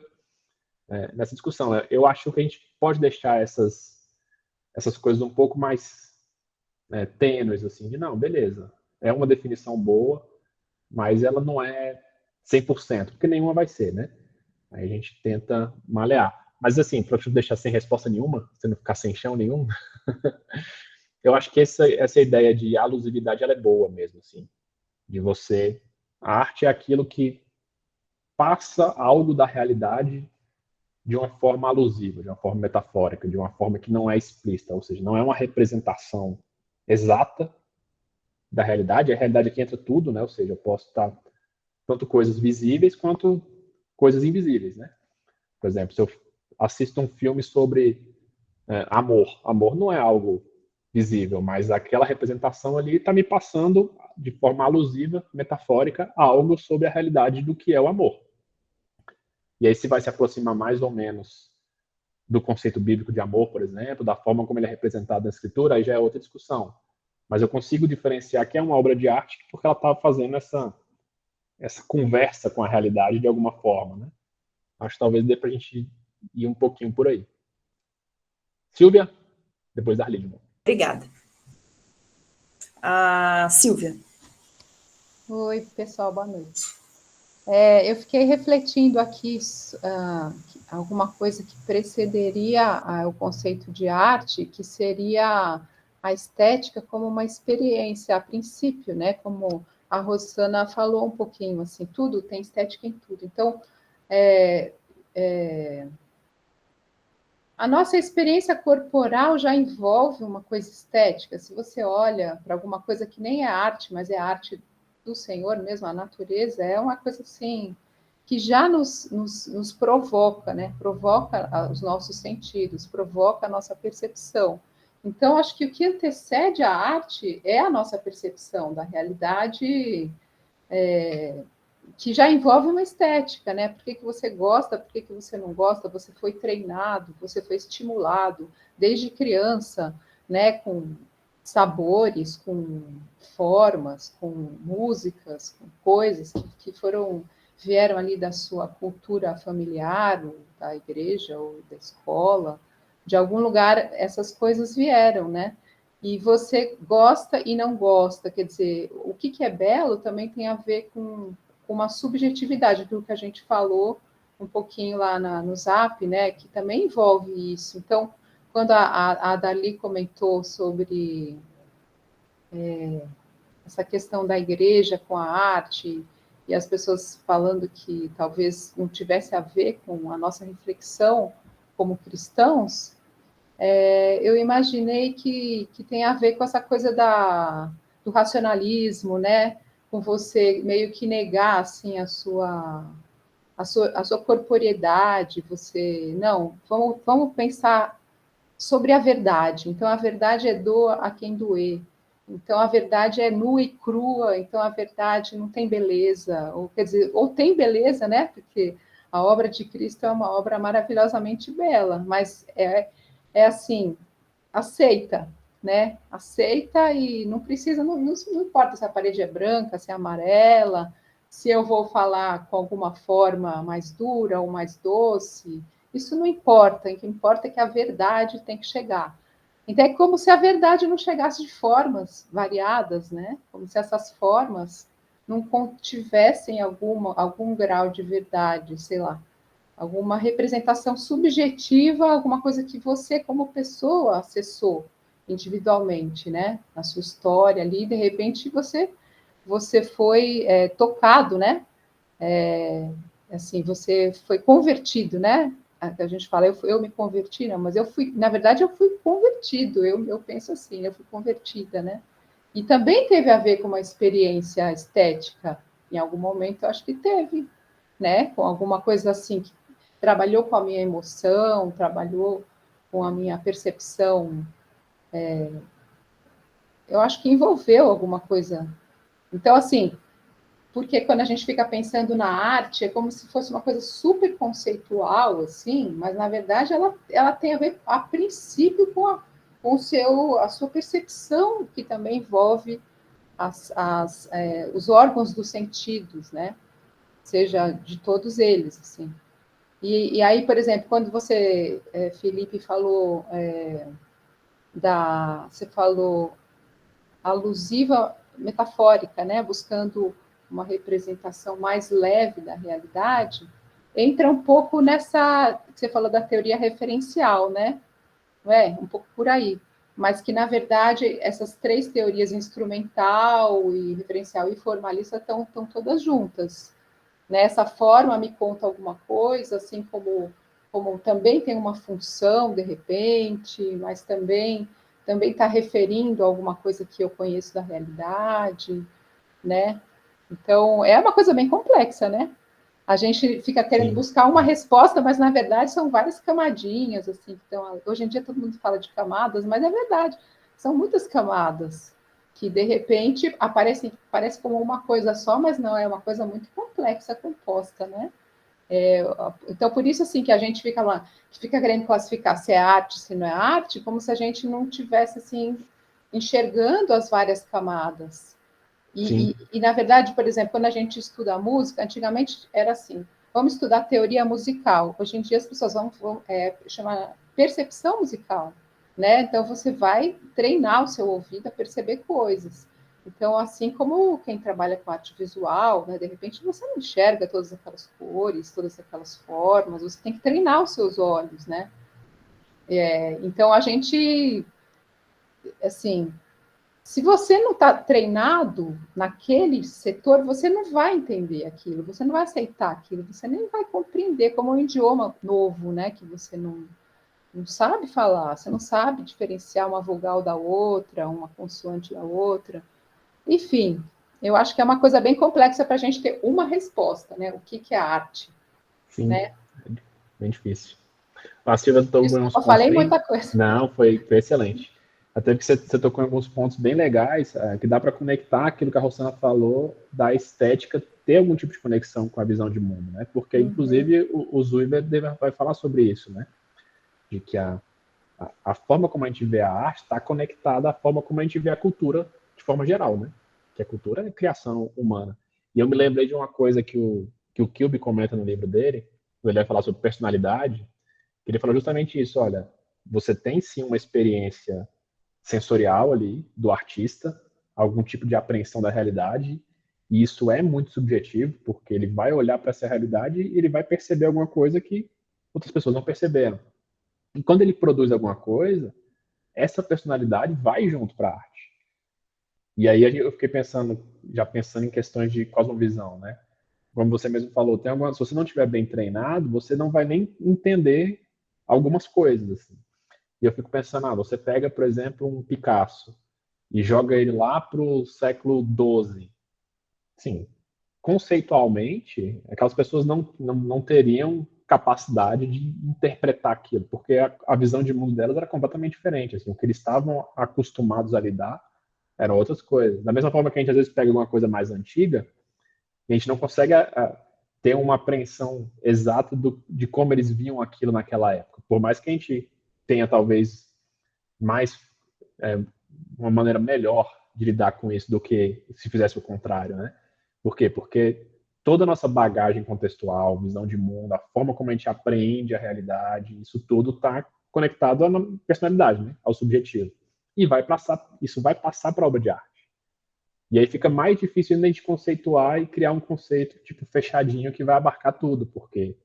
nessa discussão. Eu acho que a gente pode deixar essas coisas um pouco mais tênues, assim, de não, beleza, é uma definição boa, mas ela não é 100%, porque nenhuma vai ser, né? Aí a gente tenta malear. Mas assim, para não deixar sem resposta nenhuma, você não ficar sem chão nenhum, eu acho que essa ideia de alusividade ela é boa mesmo, assim, de você. A arte é aquilo que passa algo da realidade de uma forma alusiva, de uma forma metafórica, de uma forma que não é explícita, ou seja, não é uma representação exata da realidade. A realidade aqui entra tudo, né? Ou seja, eu posso estar tanto coisas visíveis quanto coisas invisíveis, né? Por exemplo, se eu assisto um filme sobre amor, amor não é algo visível, mas aquela representação ali está me passando de forma alusiva, metafórica, algo sobre a realidade do que é o amor. E aí se vai se aproximar mais ou menos do conceito bíblico de amor, por exemplo, da forma como ele é representado na escritura, aí já é outra discussão. Mas eu consigo diferenciar que é uma obra de arte porque ela está fazendo essa conversa com a realidade de alguma forma, né? Acho que talvez dê para a gente ir um pouquinho por aí. Silvia, depois da Arlide.
Obrigada. Silvia.
Oi, pessoal, boa noite. Eu fiquei refletindo aqui alguma coisa que precederia o conceito de arte, que seria a estética como uma experiência, a princípio, né? Como a Rosana falou um pouquinho, assim, tudo tem estética em tudo. Então, a nossa experiência corporal já envolve uma coisa estética. Se você olha para alguma coisa que nem é arte, mas é arte do Senhor mesmo, a natureza, é uma coisa assim que já nos provoca, né? Provoca os nossos sentidos, provoca a nossa percepção. Então, acho que o que antecede a arte é a nossa percepção da realidade, que já envolve uma estética, né? Por que você gosta, por que você não gosta? Você foi treinado, você foi estimulado desde criança, né? Com sabores, com formas, com músicas, com coisas que vieram ali da sua cultura familiar, ou da igreja, ou da escola, de algum lugar essas coisas vieram, né? E você gosta e não gosta, quer dizer, o que é belo também tem a ver com uma subjetividade, aquilo que a gente falou um pouquinho lá no Zap, né, que também envolve isso. Então, quando a Dali comentou sobre essa questão da igreja com a arte, e as pessoas falando que talvez não tivesse a ver com a nossa reflexão como cristãos, eu imaginei que tem a ver com essa coisa do racionalismo, né? Com você meio que negar assim a sua corporeidade, você não, vamos pensar sobre a verdade. Então a verdade é doa a quem doer. Então a verdade é nua e crua, então a verdade não tem beleza, ou quer dizer, ou tem beleza, né? Porque a obra de Cristo é uma obra maravilhosamente bela, mas é assim, aceita, né? Aceita e não precisa, não importa se a parede é branca, se é amarela, se eu vou falar com alguma forma mais dura ou mais doce, isso não importa. O que importa é que a verdade tem que chegar. Então é como se a verdade não chegasse de formas variadas, né? Como se essas formas não contivessem algum grau de verdade, sei lá, alguma representação subjetiva, alguma coisa que você, como pessoa, acessou individualmente, né? Na sua história ali, de repente você foi tocado, né? Assim, você foi convertido, né? A gente fala, eu me converti, não, mas na verdade, eu fui convertido, eu penso assim, eu fui convertida, né? E também teve a ver com uma experiência estética, em algum momento, eu acho que teve, né? Com alguma coisa assim, que trabalhou com a minha emoção, trabalhou com a minha percepção, eu acho que envolveu alguma coisa. Então, assim, porque quando a gente fica pensando na arte, é como se fosse uma coisa super conceitual, assim, mas na verdade ela tem a ver, a princípio, com a sua percepção, que também envolve os órgãos dos sentidos, né? Seja de todos eles, assim. E aí, por exemplo, quando você, Felipe, falou você falou alusiva metafórica, né? Buscando uma representação mais leve da realidade, entra um pouco nessa, que você falou da teoria referencial, né? Não é? Um pouco por aí. Mas que, na verdade, essas três teorias, instrumental, e referencial e formalista, estão todas juntas. Né? Essa forma me conta alguma coisa, assim como também tem uma função, de repente, mas também está referindo a alguma coisa que eu conheço da realidade, né? Então, é uma coisa bem complexa, né? A gente fica querendo buscar uma resposta, mas, na verdade, são várias camadinhas, assim. Então, hoje em dia, todo mundo fala de camadas, mas é verdade. São muitas camadas que, de repente, parece como uma coisa só, mas não, é uma coisa muito complexa, composta, né? Então, por isso, assim, que a gente fica lá, fica querendo classificar se é arte, se não é arte, como se a gente não tivesse, assim, enxergando as várias camadas. E, na verdade, por exemplo, quando a gente estuda a música, antigamente era assim, vamos estudar teoria musical. Hoje em dia as pessoas vão chamar percepção musical, né? Então você vai treinar o seu ouvido a perceber coisas. Então, assim como quem trabalha com arte visual, né, de repente você não enxerga todas aquelas cores, todas aquelas formas, você tem que treinar os seus olhos, né? Então a gente, assim, se você não está treinado naquele setor, você não vai entender aquilo, você não vai aceitar aquilo, você nem vai compreender como um idioma novo, né? Que você não sabe falar, você não sabe diferenciar uma vogal da outra, uma consoante da outra. Enfim, eu acho que é uma coisa bem complexa para a gente ter uma resposta, né? O que é arte?
Sim,
né?
bem difícil. A Silvia tocou em alguns
Eu
pontos
falei
bem...
muita coisa.
Não, foi excelente. Até que você tocou em alguns pontos bem legais, que dá para conectar aquilo que a Rossana falou, da estética ter algum tipo de conexão com a visão de mundo, né? Porque, inclusive, o Zuiver vai falar sobre isso, né? De que a forma como a gente vê a arte está conectada à forma como a gente vê a cultura de forma geral, né? Que a cultura é criação humana. E eu me lembrei de uma coisa que o Kilby comenta no livro dele, quando ele vai falar sobre personalidade, ele falou justamente isso, olha, você tem sim uma experiência sensorial ali do artista, algum tipo de apreensão da realidade, e isso é muito subjetivo, porque ele vai olhar para essa realidade e ele vai perceber alguma coisa que outras pessoas não perceberam. E quando ele produz alguma coisa, essa personalidade vai junto para a arte. E aí eu fiquei já pensando em questões de cosmovisão, né? Como você mesmo falou, se você não estiver bem treinado, você não vai nem entender algumas coisas, assim. E eu fico pensando, você pega, por exemplo, um Picasso e joga ele lá para o século XII. Sim, conceitualmente, aquelas pessoas não teriam capacidade de interpretar aquilo, porque a visão de mundo delas era completamente diferente. Assim, o que eles estavam acostumados a lidar eram outras coisas. Da mesma forma que a gente às vezes pega uma coisa mais antiga, a gente não consegue ter uma apreensão exata de como eles viam aquilo naquela época. Por mais que a gente tenha talvez mais uma maneira melhor de lidar com isso do que se fizesse o contrário, né? Por quê? Porque toda a nossa bagagem contextual, visão de mundo, a forma como a gente apreende a realidade, isso tudo está conectado à personalidade, né? Ao subjetivo. E isso vai passar para a obra de arte. E aí fica mais difícil ainda a gente conceituar e criar um conceito tipo fechadinho que vai abarcar tudo, porque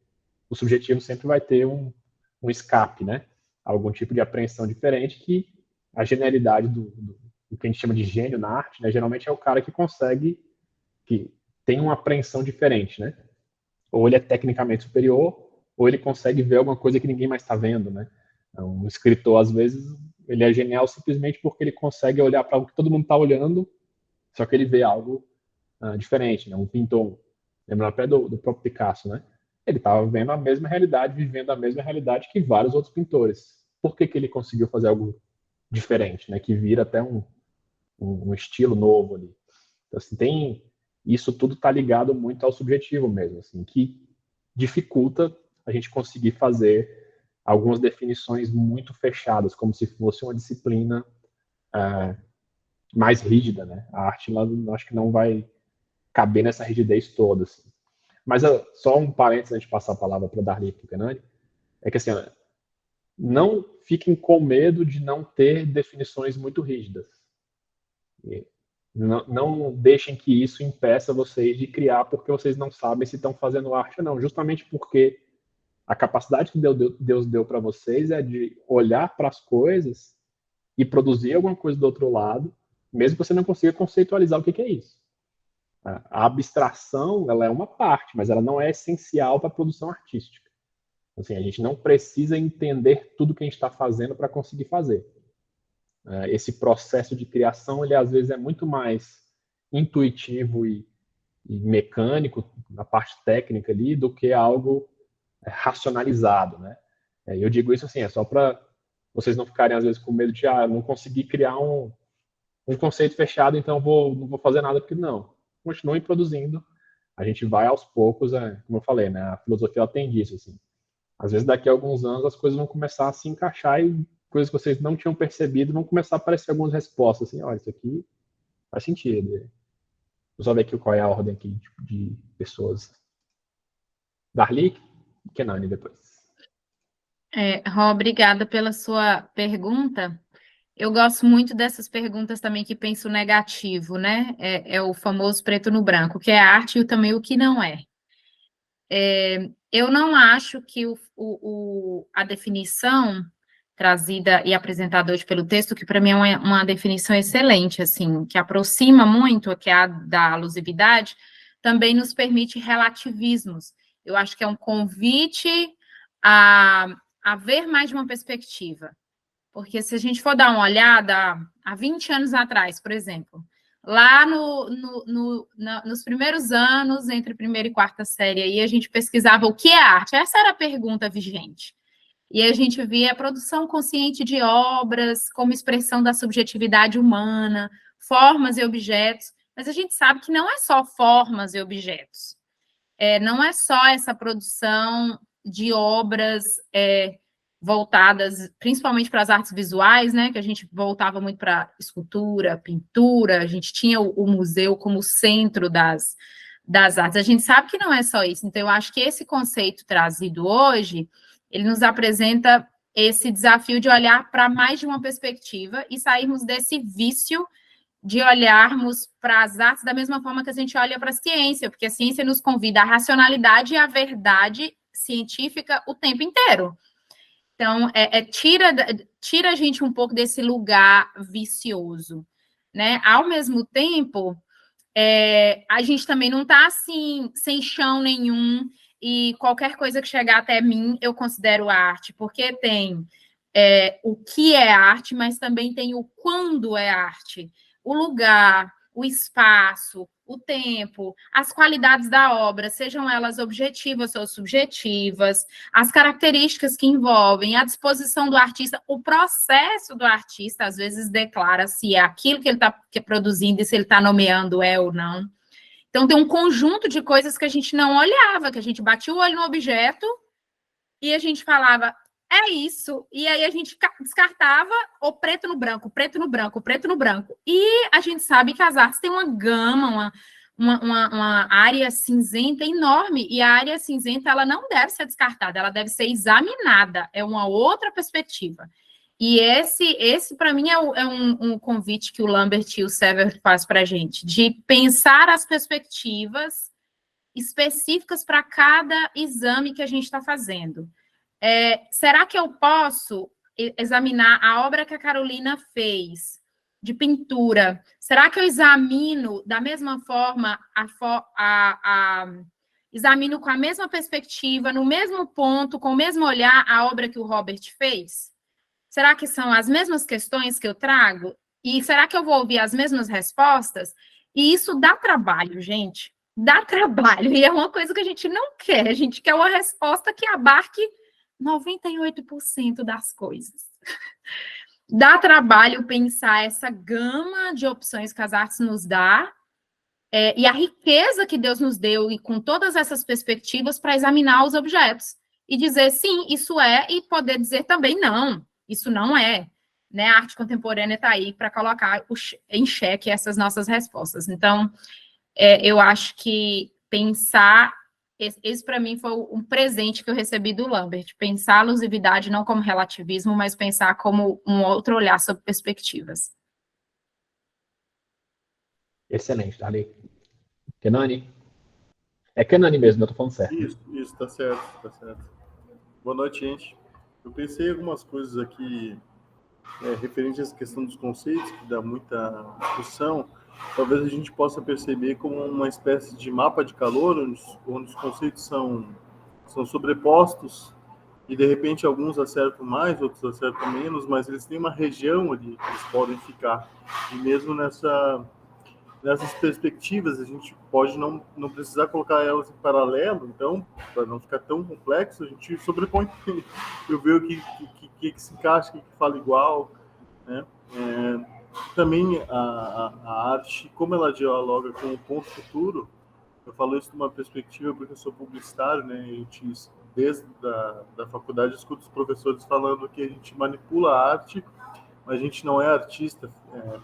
o subjetivo sempre vai ter um escape, né? Algum tipo de apreensão diferente que a genialidade do que a gente chama de gênio na arte, né? Geralmente é o cara que tem uma apreensão diferente, né? Ou ele é tecnicamente superior, ou ele consegue ver alguma coisa que ninguém mais está vendo, né? Um escritor, às vezes, ele é genial simplesmente porque ele consegue olhar para o que todo mundo está olhando, só que ele vê algo diferente, né? Um pintor, lembrando até do próprio Picasso, né? Ele estava vendo a mesma realidade, vivendo a mesma realidade que vários outros pintores. Por que ele conseguiu fazer algo diferente, né? Que vira até um estilo novo ali. Então, assim, isso tudo está ligado muito ao subjetivo mesmo, assim, que dificulta a gente conseguir fazer algumas definições muito fechadas, como se fosse uma disciplina mais rígida, né? A arte, acho que não vai caber nessa rigidez toda, assim. Mas só um parênteses antes de passar a palavra para o Darli e para o Kenani, é que assim, não fiquem com medo de não ter definições muito rígidas. Não deixem que isso impeça vocês de criar porque vocês não sabem se estão fazendo arte ou não. Justamente porque a capacidade que Deus deu para vocês é de olhar para as coisas e produzir alguma coisa do outro lado, mesmo que você não consiga conceitualizar o que é isso. A abstração, ela é uma parte, mas ela não é essencial para a produção artística. Assim, a gente não precisa entender tudo que a gente está fazendo para conseguir fazer. Esse processo de criação, ele às vezes é muito mais intuitivo e mecânico, na parte técnica ali, do que algo racionalizado, né? Eu digo isso assim, é só para vocês não ficarem às vezes com medo de, não consegui criar um conceito fechado, então não vou fazer nada, porque não. Continuem produzindo, a gente vai aos poucos, como eu falei, né? A filosofia ela tem disso, assim. Às vezes daqui a alguns anos as coisas vão começar a se encaixar e coisas que vocês não tinham percebido vão começar a aparecer algumas respostas, assim, olha, isso aqui faz sentido. Vou só ver aqui qual é a ordem aqui de pessoas. Darli, Kenani depois.
Ró, obrigada pela sua pergunta. Eu gosto muito dessas perguntas também que pensam negativo, né? É o famoso preto no branco, o que é arte e também o que não é. Eu não acho que a definição trazida e apresentada hoje pelo texto, que para mim é uma definição excelente, assim, que aproxima muito, que é a da alusividade, também nos permite relativismos. Eu acho que é um convite a ver mais de uma perspectiva. Porque se a gente for dar uma olhada, há 20 anos atrás, por exemplo, lá nos primeiros anos, entre primeira e quarta série, aí a gente pesquisava o que é arte. Essa era a pergunta vigente. E a gente via a produção consciente de obras como expressão da subjetividade humana, formas e objetos, mas a gente sabe que não é só formas e objetos. Não é só essa produção de obras voltadas principalmente para as artes visuais, né, que a gente voltava muito para escultura, pintura, a gente tinha o museu como centro das artes. A gente sabe que não é só isso, então eu acho que esse conceito trazido hoje, ele nos apresenta esse desafio de olhar para mais de uma perspectiva e sairmos desse vício de olharmos para as artes da mesma forma que a gente olha para a ciência, porque a ciência nos convida à racionalidade e à verdade científica o tempo inteiro. Então, tira a gente um pouco desse lugar vicioso, né? Ao mesmo tempo, a gente também não está assim, sem chão nenhum, e qualquer coisa que chegar até mim, eu considero arte, porque tem o que é arte, mas também tem o quando é arte, o lugar, o espaço, o tempo, as qualidades da obra, sejam elas objetivas ou subjetivas, as características que envolvem, a disposição do artista, o processo do artista, às vezes declara se é aquilo que ele está produzindo e se ele está nomeando ou não. Então, tem um conjunto de coisas que a gente não olhava, que a gente batia o olho no objeto e a gente falava, é isso. E aí a gente descartava o preto no branco, preto no branco, preto no branco. E a gente sabe que as artes têm uma gama, uma área cinzenta enorme. E a área cinzenta, ela não deve ser descartada, ela deve ser examinada. É uma outra perspectiva. E esse para mim, é um convite que o Lambert e o Sever faz para a gente, de pensar as perspectivas específicas para cada exame que a gente está fazendo. Será que eu posso examinar a obra que a Carolina fez de pintura? Será que eu examino da mesma forma, examino com a mesma perspectiva, no mesmo ponto, com o mesmo olhar, a obra que o Robert fez? Será que são as mesmas questões que eu trago? E será que eu vou ouvir as mesmas respostas? E isso dá trabalho, gente. Dá trabalho. E é uma coisa que a gente não quer. A gente quer uma resposta que abarque 98% das coisas. Dá trabalho pensar essa gama de opções que as artes nos dá, e a riqueza que Deus nos deu, e com todas essas perspectivas, para examinar os objetos. E dizer, sim, isso é, e poder dizer também, não, isso não é. Né? A arte contemporânea está aí para colocar em xeque essas nossas respostas. Então, eu acho que pensar... Esse, para mim, foi um presente que eu recebi do Lambert. Pensar a alusividade não como relativismo, mas pensar como um outro olhar sobre perspectivas.
Excelente, Darley. Kenani? É Kenani mesmo, eu tô falando certo, né?
Isso, tá certo, tá certo. Boa noite, gente. Eu pensei em algumas coisas aqui referente a essa questão dos conceitos, que dá muita discussão. Talvez a gente possa perceber como uma espécie de mapa de calor, onde os conceitos são sobrepostos e, de repente, alguns acertam mais, outros acertam menos, mas eles têm uma região ali que eles podem ficar. E mesmo nessas perspectivas, a gente pode não precisar colocar elas em paralelo, então, para não ficar tão complexo, a gente sobrepõe e ver o que se encaixa, o que fala igual, né? Também a arte, como ela dialoga com o ponto futuro, eu falo isso de uma perspectiva porque eu sou publicitário, né? A gente, desde da faculdade, escuto os professores falando que a gente manipula a arte, mas a gente não é artista,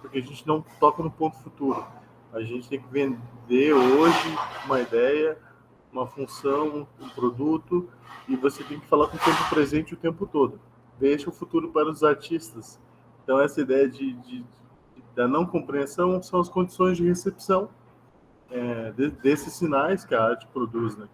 porque a gente não toca no ponto futuro. A gente tem que vender hoje uma ideia, uma função, um produto, e você tem que falar com o tempo presente o tempo todo. Deixa o futuro para os artistas. Então, essa ideia da não compreensão são as condições de recepção desses sinais que a arte produz, né?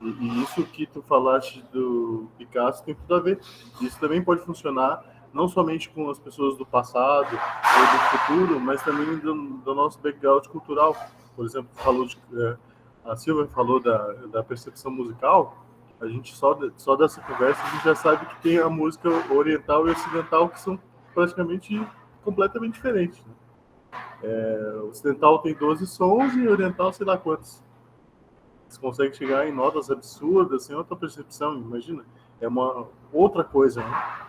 E isso que tu falaste do Picasso tem tudo a ver. Isso também pode funcionar não somente com as pessoas do passado ou do futuro, mas também do nosso background cultural. Por exemplo, a Silvia falou da percepção musical. A gente só dessa conversa a gente já sabe que tem a música oriental e ocidental que são praticamente completamente diferentes, né? O ocidental tem 12 sons e o oriental sei lá quantos. Eles conseguem chegar em notas absurdas, sem outra percepção, imagina. É uma outra coisa, né?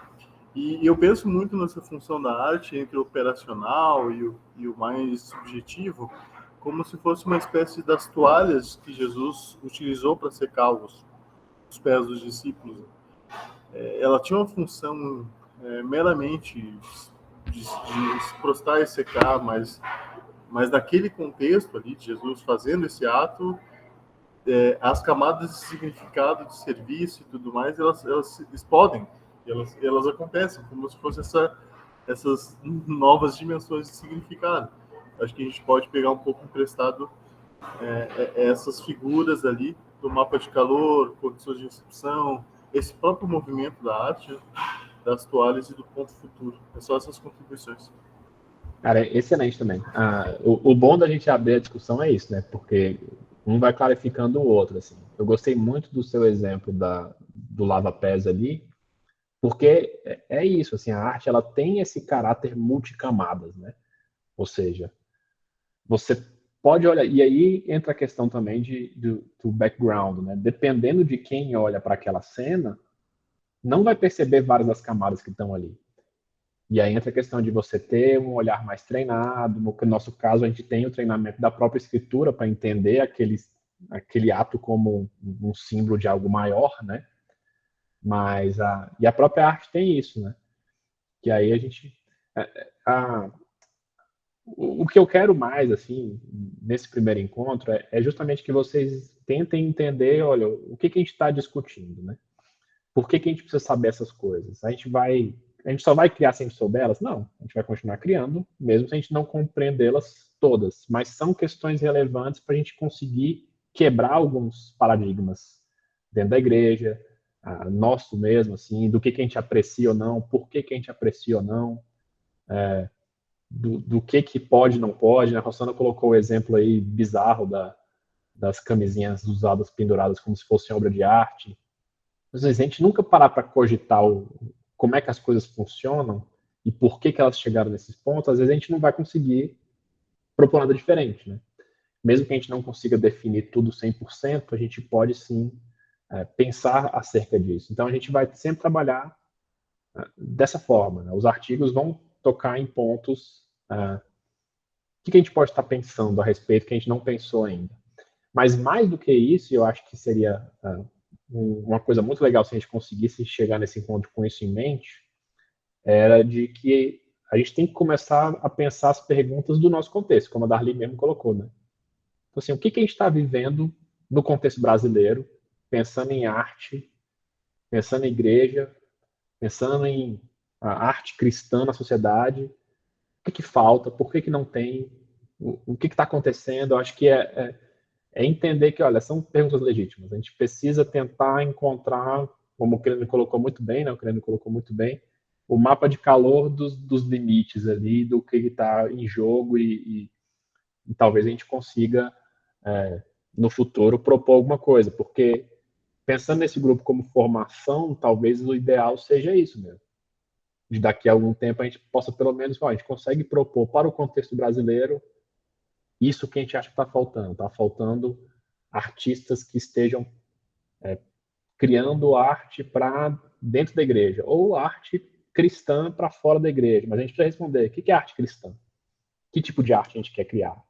E eu penso muito nessa função da arte entre o operacional e o mais subjetivo, como se fosse uma espécie das toalhas que Jesus utilizou para secar os pés dos discípulos. Ela tinha uma função meramente de se prostrar e secar, mas naquele contexto ali de Jesus fazendo esse ato, as camadas de significado, de serviço e tudo mais, elas explodem, elas acontecem, como se fossem essas novas dimensões de significado. Acho que a gente pode pegar um pouco emprestado essas figuras ali do mapa de calor, condições de recepção, esse próprio movimento da arte, das toalhas e do ponto futuro. É só essas contribuições.
Cara, é excelente também. O bom da gente abrir a discussão é isso, né? Porque um vai clarificando o outro, assim. Eu gostei muito do seu exemplo do lava-pés ali, porque é isso, assim, a arte, ela tem esse caráter multicamadas, né? Ou seja, você pode olhar, e aí entra a questão também do background, né? Dependendo de quem olha para aquela cena, não vai perceber várias das camadas que estão ali. E aí entra a questão de você ter um olhar mais treinado. No nosso caso, a gente tem o treinamento da própria escritura para entender aquele ato como um símbolo de algo maior, né? Mas e a própria arte tem isso, né? Que aí a gente... O que eu quero mais, assim, nesse primeiro encontro, é justamente que vocês tentem entender, olha, o que a gente está discutindo, né? Por que a gente precisa saber essas coisas? A gente só vai criar se a gente souber elas? Não, a gente vai continuar criando, mesmo se a gente não compreendê-las todas. Mas são questões relevantes para a gente conseguir quebrar alguns paradigmas dentro da igreja, nosso mesmo, assim, do que a gente aprecia ou não, por que a gente aprecia ou não, do que pode e não pode. Né? A Rossana colocou o exemplo aí bizarro das camisinhas usadas penduradas como se fossem obra de arte. Às vezes a gente nunca parar para cogitar como é que as coisas funcionam e por que elas chegaram nesses pontos, às vezes a gente não vai conseguir propor nada diferente, né? Mesmo que a gente não consiga definir tudo 100%, a gente pode sim pensar acerca disso. Então a gente vai sempre trabalhar dessa forma, né? Os artigos vão tocar em pontos que a gente pode estar pensando a respeito que a gente não pensou ainda. Mas mais do que isso, eu acho que seria uma coisa muito legal se a gente conseguisse chegar nesse encontro com isso em mente, era de que a gente tem que começar a pensar as perguntas do nosso contexto, como a Darli mesmo colocou, né? Então, assim, o que a gente está vivendo no contexto brasileiro, pensando em arte, pensando em igreja, pensando em a arte cristã na sociedade, o que falta, por que não tem, o que está acontecendo. Eu acho que é entender que, olha, são perguntas legítimas. A gente precisa tentar encontrar, como o Crânio colocou muito bem, né? O Crânio colocou muito bem, o mapa de calor dos limites ali, do que está em jogo e talvez a gente consiga, no futuro, propor alguma coisa, porque pensando nesse grupo como formação, talvez o ideal seja isso mesmo. De daqui a algum tempo a gente possa pelo menos, a gente consegue propor para o contexto brasileiro isso que a gente acha que está faltando. Está faltando artistas que estejam criando arte para dentro da igreja, ou arte cristã para fora da igreja. Mas a gente precisa responder, o que é arte cristã? Que tipo de arte a gente quer criar?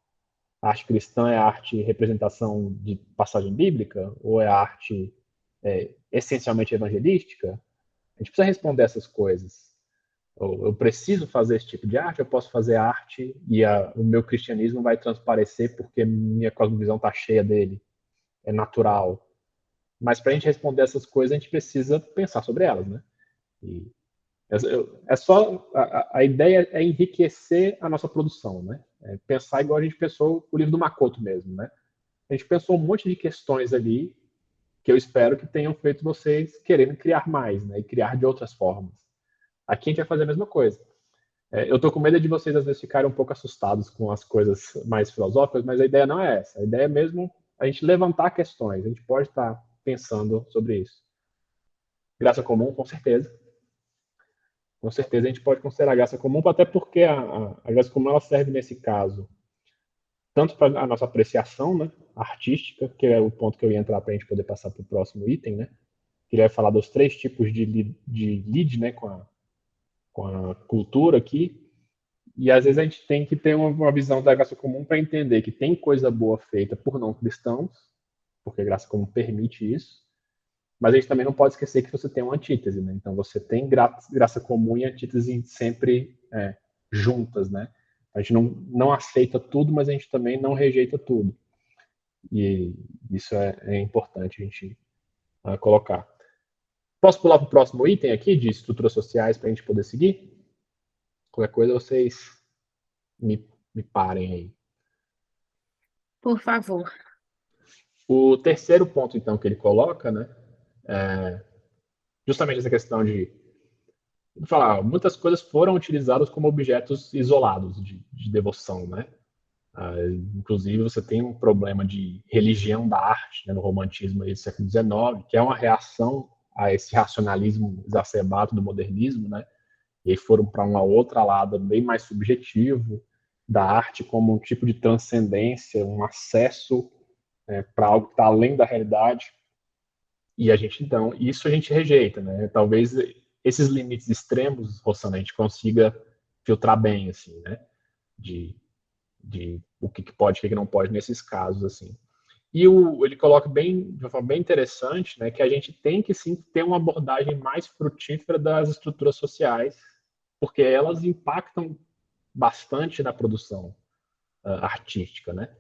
A arte cristã é arte representação de passagem bíblica? Ou é arte essencialmente evangelística? A gente precisa responder essas coisas. Eu preciso fazer esse tipo de arte, eu posso fazer arte e o meu cristianismo vai transparecer porque minha cosmovisão está cheia dele. É natural. Mas para a gente responder essas coisas, a gente precisa pensar sobre elas, né? E só a ideia é enriquecer a nossa produção, né? Pensar igual a gente pensou o livro do Makoto mesmo, né? A gente pensou um monte de questões ali que eu espero que tenham feito vocês querendo criar mais, né? E criar de outras formas. Aqui a gente vai fazer a mesma coisa. Eu estou com medo de vocês às vezes ficarem um pouco assustados com as coisas mais filosóficas, mas a ideia não é essa. A ideia é mesmo a gente levantar questões. A gente pode estar pensando sobre isso. Graça comum, com certeza. Com certeza a gente pode considerar a graça comum, até porque a graça comum ela serve nesse caso tanto para a nossa apreciação, né, artística, que é o ponto que eu ia entrar para a gente poder passar para o próximo item, né, que ele vai falar dos 3 tipos de lead, né, com a cultura aqui, e às vezes a gente tem que ter uma visão da graça comum para entender que tem coisa boa feita por não cristãos, porque a graça comum permite isso, mas a gente também não pode esquecer que você tem uma antítese, né? Então você tem graça comum e antítese sempre juntas, né? A gente não aceita tudo, mas a gente também não rejeita tudo. E isso é importante a gente colocar. Posso pular para o próximo item aqui, de estruturas sociais, para a gente poder seguir? Qualquer coisa vocês me parem aí.
Por favor.
O terceiro ponto, então, que ele coloca, né? Justamente essa questão de falar, muitas coisas foram utilizadas como objetos isolados de devoção, né? Inclusive, você tem um problema de religião da arte, né, no romantismo aí do século XIX, que é uma reação a esse racionalismo exacerbado do modernismo, né? E aí foram para uma outra lado bem mais subjetivo da arte como um tipo de transcendência, um acesso para algo que está além da realidade. E a gente, então, isso a gente rejeita, né? Talvez esses limites extremos, Rossana, a gente consiga filtrar bem, assim, né? De o que pode, o que não pode nesses casos, assim. E ele coloca de uma forma bem interessante, né, que a gente tem que, sim, ter uma abordagem mais frutífera das estruturas sociais, porque elas impactam bastante na produção artística, né?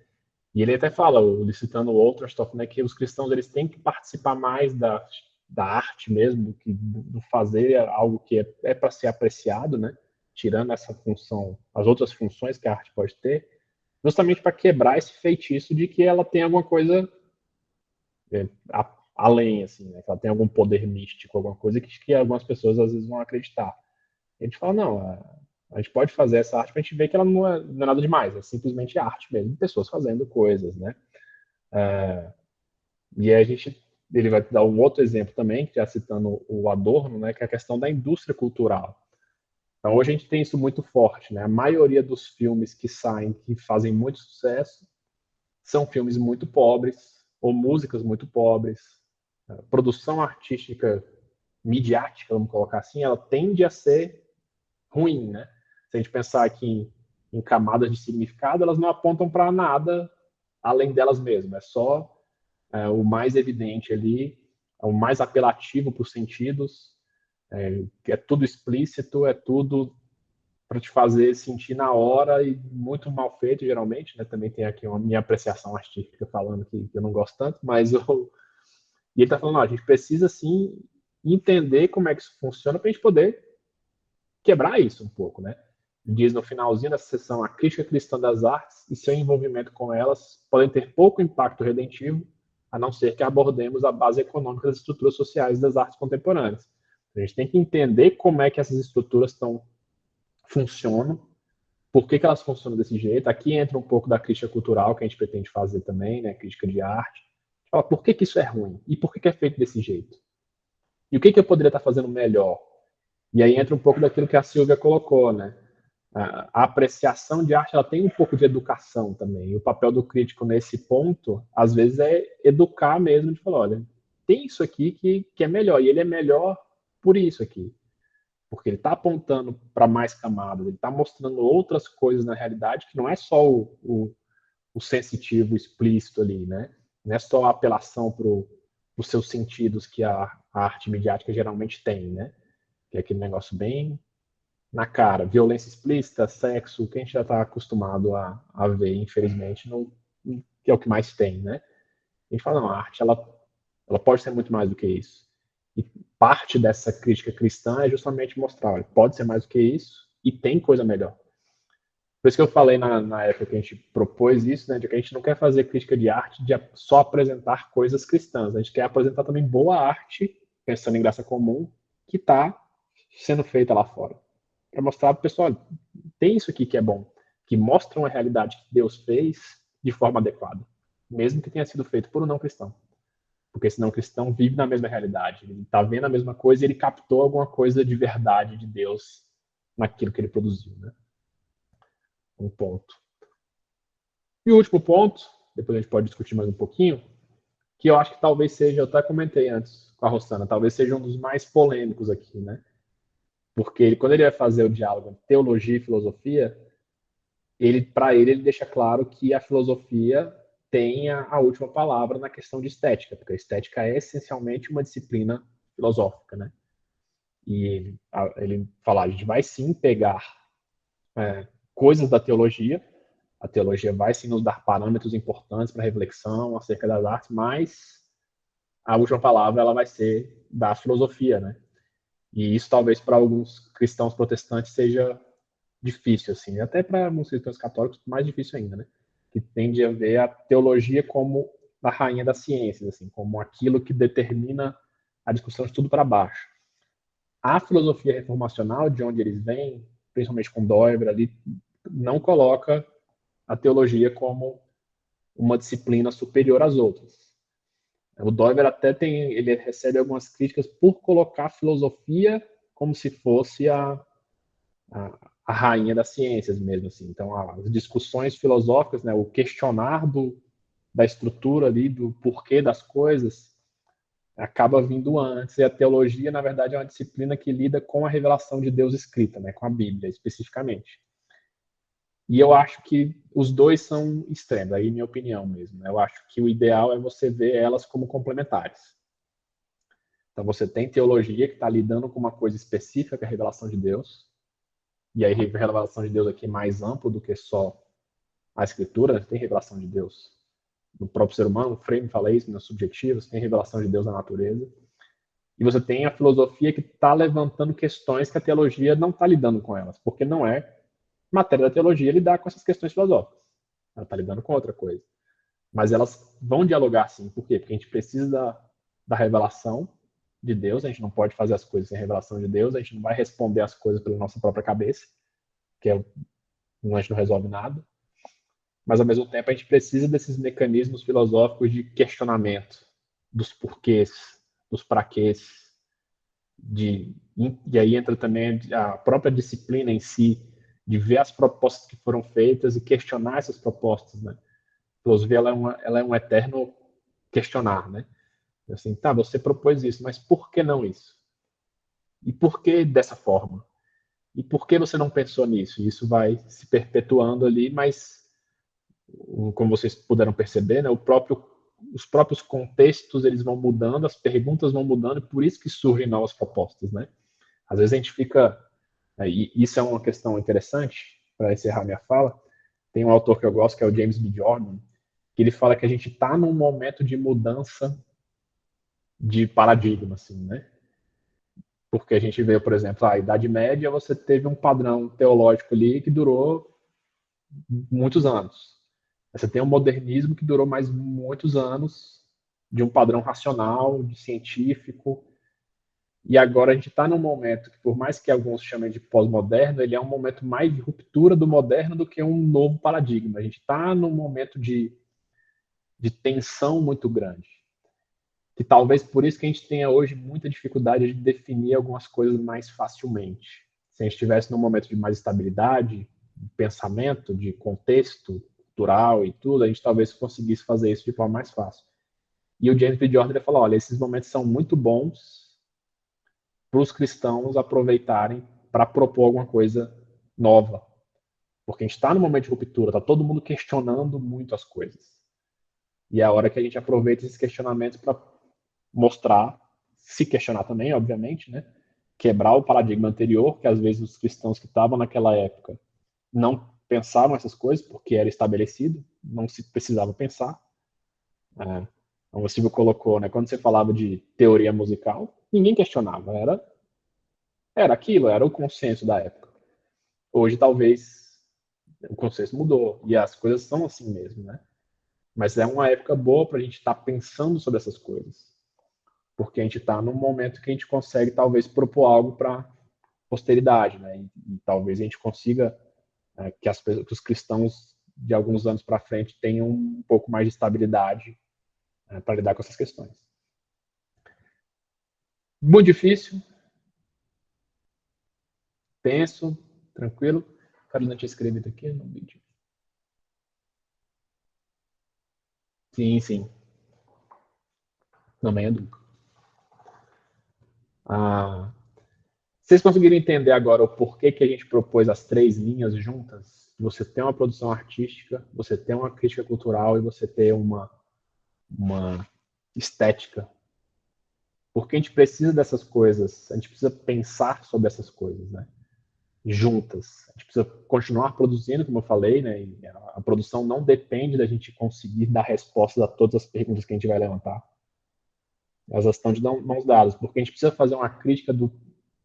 E ele até fala, citando o Wolterstorff, né, que os cristãos eles têm que participar mais da arte mesmo, do fazer algo que é para ser apreciado, né? Tirando essa função, as outras funções que a arte pode ter, justamente para quebrar esse feitiço de que ela tem alguma coisa além, assim, né? Que ela tem algum poder místico, alguma coisa que algumas pessoas às vezes vão acreditar. E a gente fala, não, a gente pode fazer essa arte para a gente ver que ela não é nada demais, é simplesmente arte mesmo, pessoas fazendo coisas, né? E aí ele vai dar um outro exemplo também, que já citando o Adorno, né, que é a questão da indústria cultural. Então, hoje a gente tem isso muito forte, né? A maioria dos filmes que saem, que fazem muito sucesso, são filmes muito pobres, ou músicas muito pobres. A produção artística midiática, vamos colocar assim, ela tende a ser ruim, né? Se a gente pensar aqui em camadas de significado, elas não apontam para nada além delas mesmas. É só o mais evidente ali, o mais apelativo para os sentidos, é tudo explícito, é tudo para te fazer sentir na hora e muito mal feito, geralmente, né? Também tem aqui uma minha apreciação artística falando que eu não gosto tanto, mas e ele está falando, a gente precisa, sim, entender como é que isso funciona para a gente poder quebrar isso um pouco, né? diz no finalzinho dessa sessão: a crítica cristã das artes e seu envolvimento com elas podem ter pouco impacto redentivo, a não ser que abordemos a base econômica das estruturas sociais das artes contemporâneas. A gente tem que entender como é que essas estruturas funcionam, por que elas funcionam desse jeito. Aqui entra um pouco da crítica cultural que a gente pretende fazer também, né? Crítica de arte. Fala por que isso é ruim e por que é feito desse jeito. E o que eu poderia estar fazendo melhor? E aí entra um pouco daquilo que a Silvia colocou, né? A apreciação de arte, ela tem um pouco de educação também. E o papel do crítico nesse ponto, às vezes, é educar mesmo, de falar, olha, tem isso aqui que é melhor, e ele é melhor por isso aqui. Porque ele está apontando para mais camadas, ele está mostrando outras coisas na realidade, que não é só o sensitivo explícito ali, né? Não é só a apelação para os seus sentidos que a arte midiática geralmente tem, né? Que é aquele negócio bem na cara, violência explícita, sexo, que a gente já está acostumado a ver, infelizmente, que é o que mais tem, né? A gente fala, não, a arte, ela pode ser muito mais do que isso. E parte dessa crítica cristã é justamente mostrar, olha, pode ser mais do que isso e tem coisa melhor. Por isso que eu falei na época que a gente propôs isso, né, de que a gente não quer fazer crítica de arte de só apresentar coisas cristãs, a gente quer apresentar também boa arte, pensando em graça comum, que está sendo feita lá fora. Para mostrar para o pessoal, tem isso aqui que é bom, que mostra uma realidade que Deus fez de forma adequada, mesmo que tenha sido feito por um não cristão. Porque esse não cristão vive na mesma realidade, ele está vendo a mesma coisa e ele captou alguma coisa de verdade de Deus naquilo que ele produziu, né? Um ponto. E o último ponto, depois a gente pode discutir mais um pouquinho, que eu acho que talvez seja, eu até comentei antes com a Rossana, talvez seja um dos mais polêmicos aqui, né? Porque quando ele vai fazer o diálogo entre teologia e filosofia, para ele deixa claro que a filosofia tem a última palavra na questão de estética, porque a estética é essencialmente uma disciplina filosófica, né? E ele fala, a gente vai sim pegar coisas da teologia, a teologia vai sim nos dar parâmetros importantes para reflexão acerca das artes, mas a última palavra ela vai ser da filosofia, né? E isso talvez para alguns cristãos protestantes seja difícil, assim, até para alguns cristãos católicos mais difícil ainda, né? Que tende a ver a teologia como a rainha das ciências, assim, como aquilo que determina a discussão de tudo para baixo. A filosofia reformacional, de onde eles vêm, principalmente com Doiber ali, não coloca a teologia como uma disciplina superior às outras. O Doiber até ele recebe algumas críticas por colocar a filosofia como se fosse a rainha das ciências mesmo, assim. Então, as discussões filosóficas, né, o questionar da estrutura ali, do porquê das coisas, acaba vindo antes. E a teologia, na verdade, é uma disciplina que lida com a revelação de Deus escrita, né, com a Bíblia, especificamente. E eu acho que os dois são extremos, aí minha opinião mesmo, né? Eu acho que o ideal é você ver elas como complementares. Então, você tem teologia que está lidando com uma coisa específica, que é a revelação de Deus, e aí a revelação de Deus aqui é mais amplo do que só a escritura, tem revelação de Deus no próprio ser humano, o Frame fala isso, nas subjetivas, tem revelação de Deus na natureza. E você tem a filosofia que está levantando questões que a teologia não está lidando com elas, porque não é matéria da teologia lidar com essas questões filosóficas. Ela está lidando com outra coisa. Mas elas vão dialogar sim. Por quê? Porque a gente precisa da revelação de Deus, a gente não pode fazer as coisas sem revelação de Deus, a gente não vai responder as coisas pela nossa própria cabeça, que a gente não resolve nada. Mas, ao mesmo tempo, a gente precisa desses mecanismos filosóficos de questionamento, dos porquês, dos praquês, e aí entra também a própria disciplina em si, de ver as propostas que foram feitas e questionar essas propostas, né? A filosofia, ela é um eterno questionar, né? Assim, tá, você propôs isso, mas por que não isso? E por que dessa forma? E por que você não pensou nisso? E isso vai se perpetuando ali, mas, como vocês puderam perceber, né, os próprios contextos eles vão mudando, as perguntas vão mudando, e por isso que surgem novas propostas, né? Às vezes a gente fica... E isso é uma questão interessante, para encerrar minha fala. Tem um autor que eu gosto, que é o James B. Jordan, que ele fala que a gente está num momento de mudança de paradigma, assim, né? Porque a gente vê, por exemplo, a Idade Média, você teve um padrão teológico ali que durou muitos anos. Você tem um modernismo que durou mais muitos anos, de um padrão racional, de científico, e agora a gente está num momento que, por mais que alguns chamem de pós-moderno, ele é um momento mais de ruptura do moderno do que um novo paradigma. A gente está num momento de tensão muito grande. Que talvez por isso que a gente tenha hoje muita dificuldade de definir algumas coisas mais facilmente. Se a gente estivesse num momento de mais estabilidade, de pensamento, de contexto cultural e tudo, a gente talvez conseguisse fazer isso de forma mais fácil. E o James B. Jordan falou, olha, esses momentos são muito bons para os cristãos aproveitarem para propor alguma coisa nova. Porque a gente está no momento de ruptura, está todo mundo questionando muito as coisas. E é a hora que a gente aproveita esses questionamentos para mostrar, se questionar também, obviamente, né? Quebrar o paradigma anterior, que às vezes os cristãos que estavam naquela época não pensavam essas coisas, porque era estabelecido, não se precisava pensar. Como o Silvio colocou, né? Quando você falava de teoria musical, ninguém questionava, era aquilo, era o consenso da época. Hoje, talvez, o consenso mudou, e as coisas são assim mesmo, né? Mas é uma época boa para a gente estar pensando sobre essas coisas. Porque a gente está num momento que a gente consegue, talvez, propor algo para posteridade, né? E talvez a gente consiga que os cristãos de alguns anos para frente tenham um pouco mais de estabilidade para lidar com essas questões. Muito difícil. Penso, tranquilo. Carolina tinha escrevido aqui no vídeo. Sim, sim. Não, meia dúvida. Vocês conseguiram entender agora o porquê que a gente propôs as 3 linhas juntas? Você tem uma produção artística, você tem uma crítica cultural e você tem uma estética. Porque a gente precisa dessas coisas, a gente precisa pensar sobre essas coisas, né? Juntas. A gente precisa continuar produzindo, como eu falei, né? E a produção não depende da gente conseguir dar respostas a todas as perguntas que a gente vai levantar. Elas estão de mãos dadas, porque a gente precisa fazer uma crítica do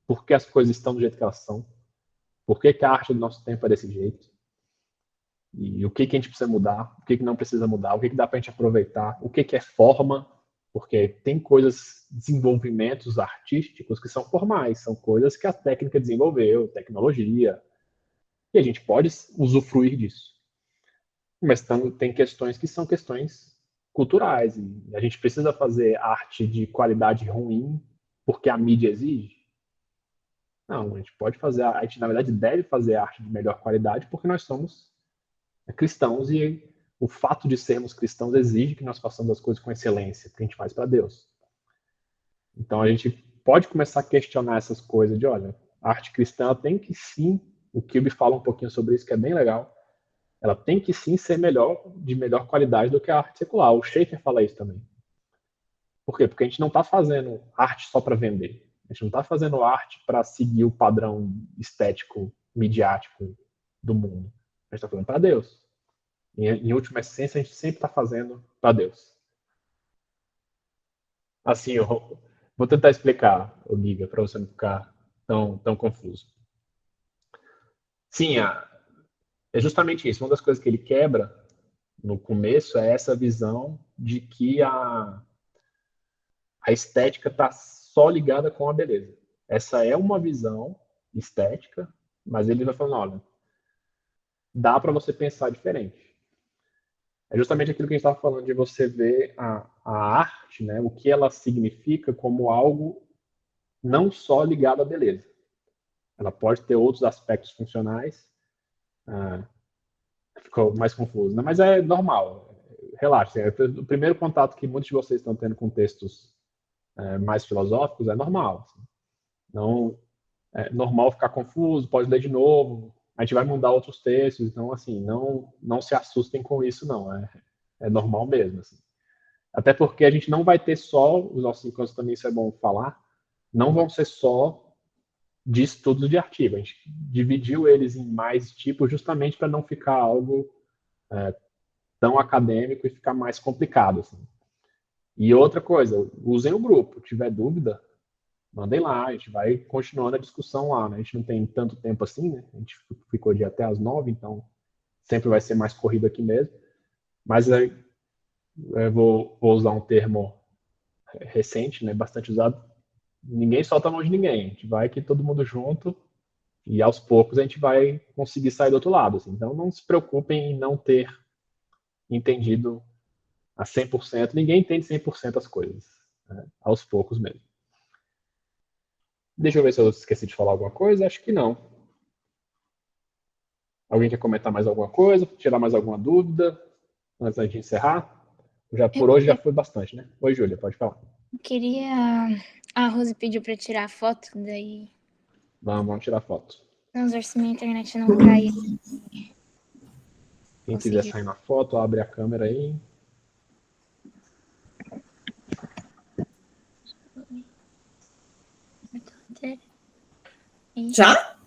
porquê as coisas estão do jeito que elas são, por que a arte do nosso tempo é desse jeito, e o que a gente precisa mudar, o que não precisa mudar, o que dá para a gente aproveitar, o que é forma, porque tem coisas, desenvolvimentos artísticos que são formais, são coisas que a técnica desenvolveu, tecnologia, e a gente pode usufruir disso. Mas tem questões que são questões culturais, e a gente precisa fazer arte de qualidade ruim porque a mídia exige? Não, a gente pode fazer, a gente na verdade deve fazer arte de melhor qualidade porque nós somos cristãos e o fato de sermos cristãos exige que nós façamos as coisas com excelência, porque a gente faz para Deus. Então a gente pode começar a questionar essas coisas de, olha, a arte cristã tem que sim, o Kilby fala um pouquinho sobre isso, que é bem legal, ela tem que sim ser de melhor qualidade do que a arte secular. O Schaeffer fala isso também. Por quê? Porque a gente não está fazendo arte só para vender. A gente não está fazendo arte para seguir o padrão estético, midiático do mundo. A gente está fazendo para Deus. Em última essência, a gente sempre está fazendo para Deus. Assim, eu vou tentar explicar, Giga, para você não ficar tão confuso. Sim, é justamente isso. Uma das coisas que ele quebra no começo é essa visão de que a estética está só ligada com a beleza. Essa é uma visão estética, mas ele vai falando, olha, dá para você pensar diferente. É justamente aquilo que a gente estava falando de você ver a arte, né, o que ela significa como algo não só ligado à beleza. Ela pode ter outros aspectos funcionais. Ficou mais confuso, né? Mas é normal. Relaxa. O primeiro contato que muitos de vocês estão tendo com textos mais filosóficos é normal. Assim. Não é normal ficar confuso, pode ler de novo. A gente vai mudar outros textos, então assim, não se assustem com isso, não. É normal mesmo. Assim. Até porque a gente não vai ter só, os nossos encontros também, isso é bom falar, não vão ser só de estudos de artigo. A gente dividiu eles em mais tipos justamente para não ficar algo tão acadêmico e ficar mais complicado. Assim. E outra coisa, usem o grupo. Se tiver dúvida, mandem lá, a gente vai continuando a discussão lá, né? A gente não tem tanto tempo assim, né? A gente ficou de até às 9, então sempre vai ser mais corrido aqui mesmo. Mas eu vou usar um termo recente, né? Bastante usado. Ninguém solta a mão de ninguém. A gente vai aqui todo mundo junto e aos poucos a gente vai conseguir sair do outro lado. Assim. Então não se preocupem em não ter entendido a 100%. Ninguém entende 100% as coisas. Né? Aos poucos mesmo. Deixa eu ver se eu esqueci de falar alguma coisa. Acho que não. Alguém quer comentar mais alguma coisa? Tirar mais alguma dúvida? Antes da gente encerrar? Por hoje já foi bastante, né? Oi, Júlia, pode falar.
Queria. A Rose pediu pra tirar foto, daí.
Vamos tirar foto.
Vamos ver se minha internet não cai.
Quem quiser sair na foto, abre a câmera aí.
Já?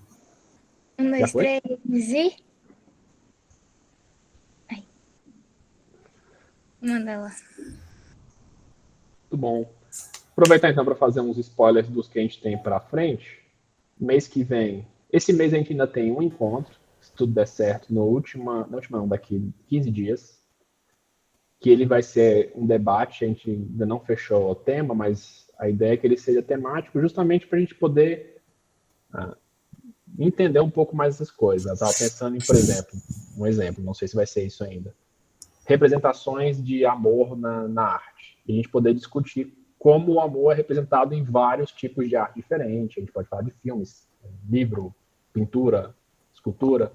1, 2,
foi?
3 e. Ai. Manda lá.
Muito bom. Aproveitar então para fazer uns spoilers dos que a gente tem para frente. Mês que vem, esse mês a gente ainda tem um encontro, se tudo der certo, daqui 15 dias, que ele vai ser um debate, a gente ainda não fechou o tema, mas a ideia é que ele seja temático justamente para a gente poder entender um pouco mais essas coisas. Eu estava pensando em, por exemplo, um exemplo, não sei se vai ser isso ainda, representações de amor na arte. E a gente poder discutir como o amor é representado em vários tipos de arte diferentes. A gente pode falar de filmes, livro, pintura, escultura.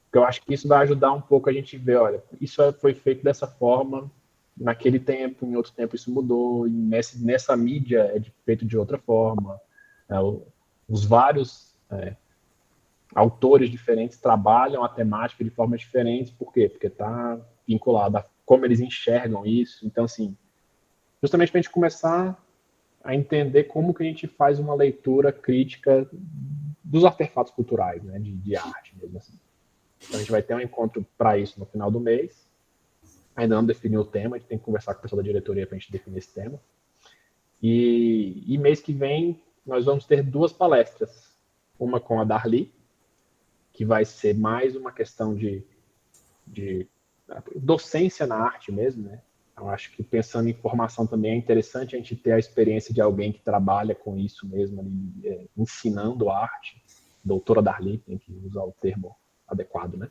Porque eu acho que isso vai ajudar um pouco a gente ver, olha, isso foi feito dessa forma naquele tempo, em outro tempo isso mudou, e nessa mídia é feito de outra forma. Os vários autores diferentes trabalham a temática de formas diferentes. Por quê? Porque está vinculado a como eles enxergam isso. Então, assim, justamente para a gente começar a entender como que a gente faz uma leitura crítica dos artefatos culturais, né, de arte mesmo assim. Então a gente vai ter um encontro para isso no final do mês. Ainda não definiu o tema, a gente tem que conversar com o pessoal da diretoria para a gente definir esse tema. E mês que vem nós vamos ter 2 palestras. Uma com a Darli, que vai ser mais uma questão de docência na arte mesmo, né? Eu acho que pensando em formação também é interessante a gente ter a experiência de alguém que trabalha com isso mesmo, ali, ensinando arte. Doutora Darli, tem que usar o termo adequado, né?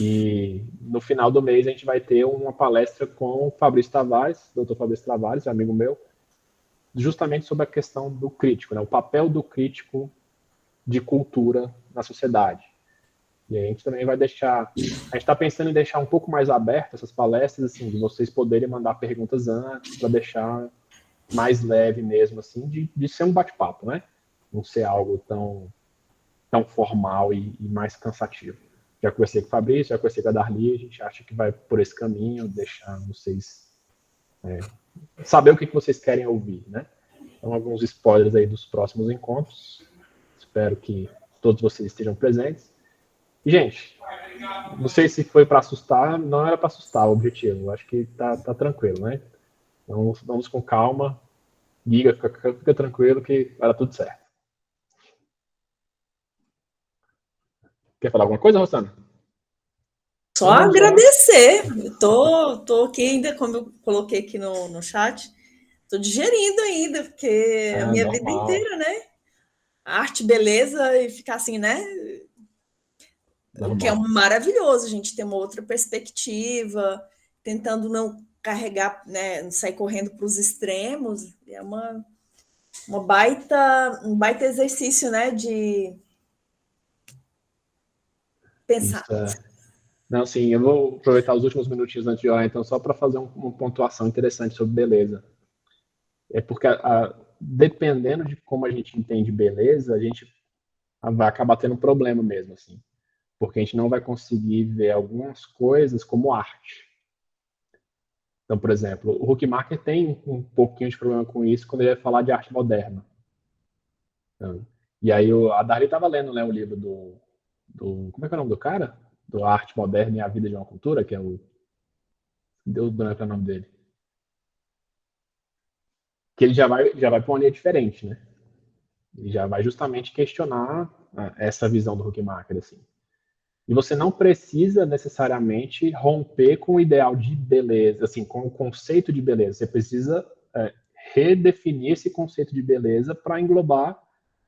E no final do mês a gente vai ter uma palestra com o Fabrício Tavares, doutor Fabrício Tavares, amigo meu, justamente sobre a questão do crítico, né? O papel do crítico de cultura na sociedade. E a gente também vai deixar... A gente está pensando em deixar um pouco mais aberto essas palestras, assim, de vocês poderem mandar perguntas antes, para deixar mais leve mesmo, assim, de ser um bate-papo, né? Não ser algo tão formal e mais cansativo. Já conversei com o Fabrício, já conversei com a Darli, a gente acha que vai por esse caminho, deixar vocês saber o que vocês querem ouvir, né? Então, alguns spoilers aí dos próximos encontros. Espero que todos vocês estejam presentes. E, gente, não sei se foi para assustar, não era para assustar o objetivo. Acho que tá tranquilo, né? Então, vamos com calma. Giga, fica tranquilo que vai dar tudo certo. Quer falar alguma coisa, Rosana?
Só agradecer. Tô aqui ainda, como eu coloquei aqui no chat, tô digerindo ainda, porque a minha vida inteira, né? Arte, beleza, e ficar assim, né? O que é maravilhoso, a gente ter uma outra perspectiva, tentando não carregar, né? Não sair correndo para os extremos. É um baita exercício, né? De pensar.
Não, sim, eu vou aproveitar os últimos minutinhos antes de orar, então, só para fazer uma pontuação interessante sobre beleza. É porque, dependendo de como a gente entende beleza, a gente vai acabar tendo um problema mesmo, assim. Porque a gente não vai conseguir ver algumas coisas como arte. Então, por exemplo, o Huckmacher tem um pouquinho de problema com isso quando ele vai falar de arte moderna. Então, e aí a Darli estava lendo, né, o livro do... Como é que é o nome do cara? Do Arte Moderna e a Vida de uma Cultura, que é o... Deus branco é o nome dele. Que ele já vai para uma linha diferente, né? E já vai justamente questionar essa visão do Huckmacher, assim. E você não precisa necessariamente romper com o ideal de beleza, assim, com o conceito de beleza. Você precisa redefinir esse conceito de beleza para englobar,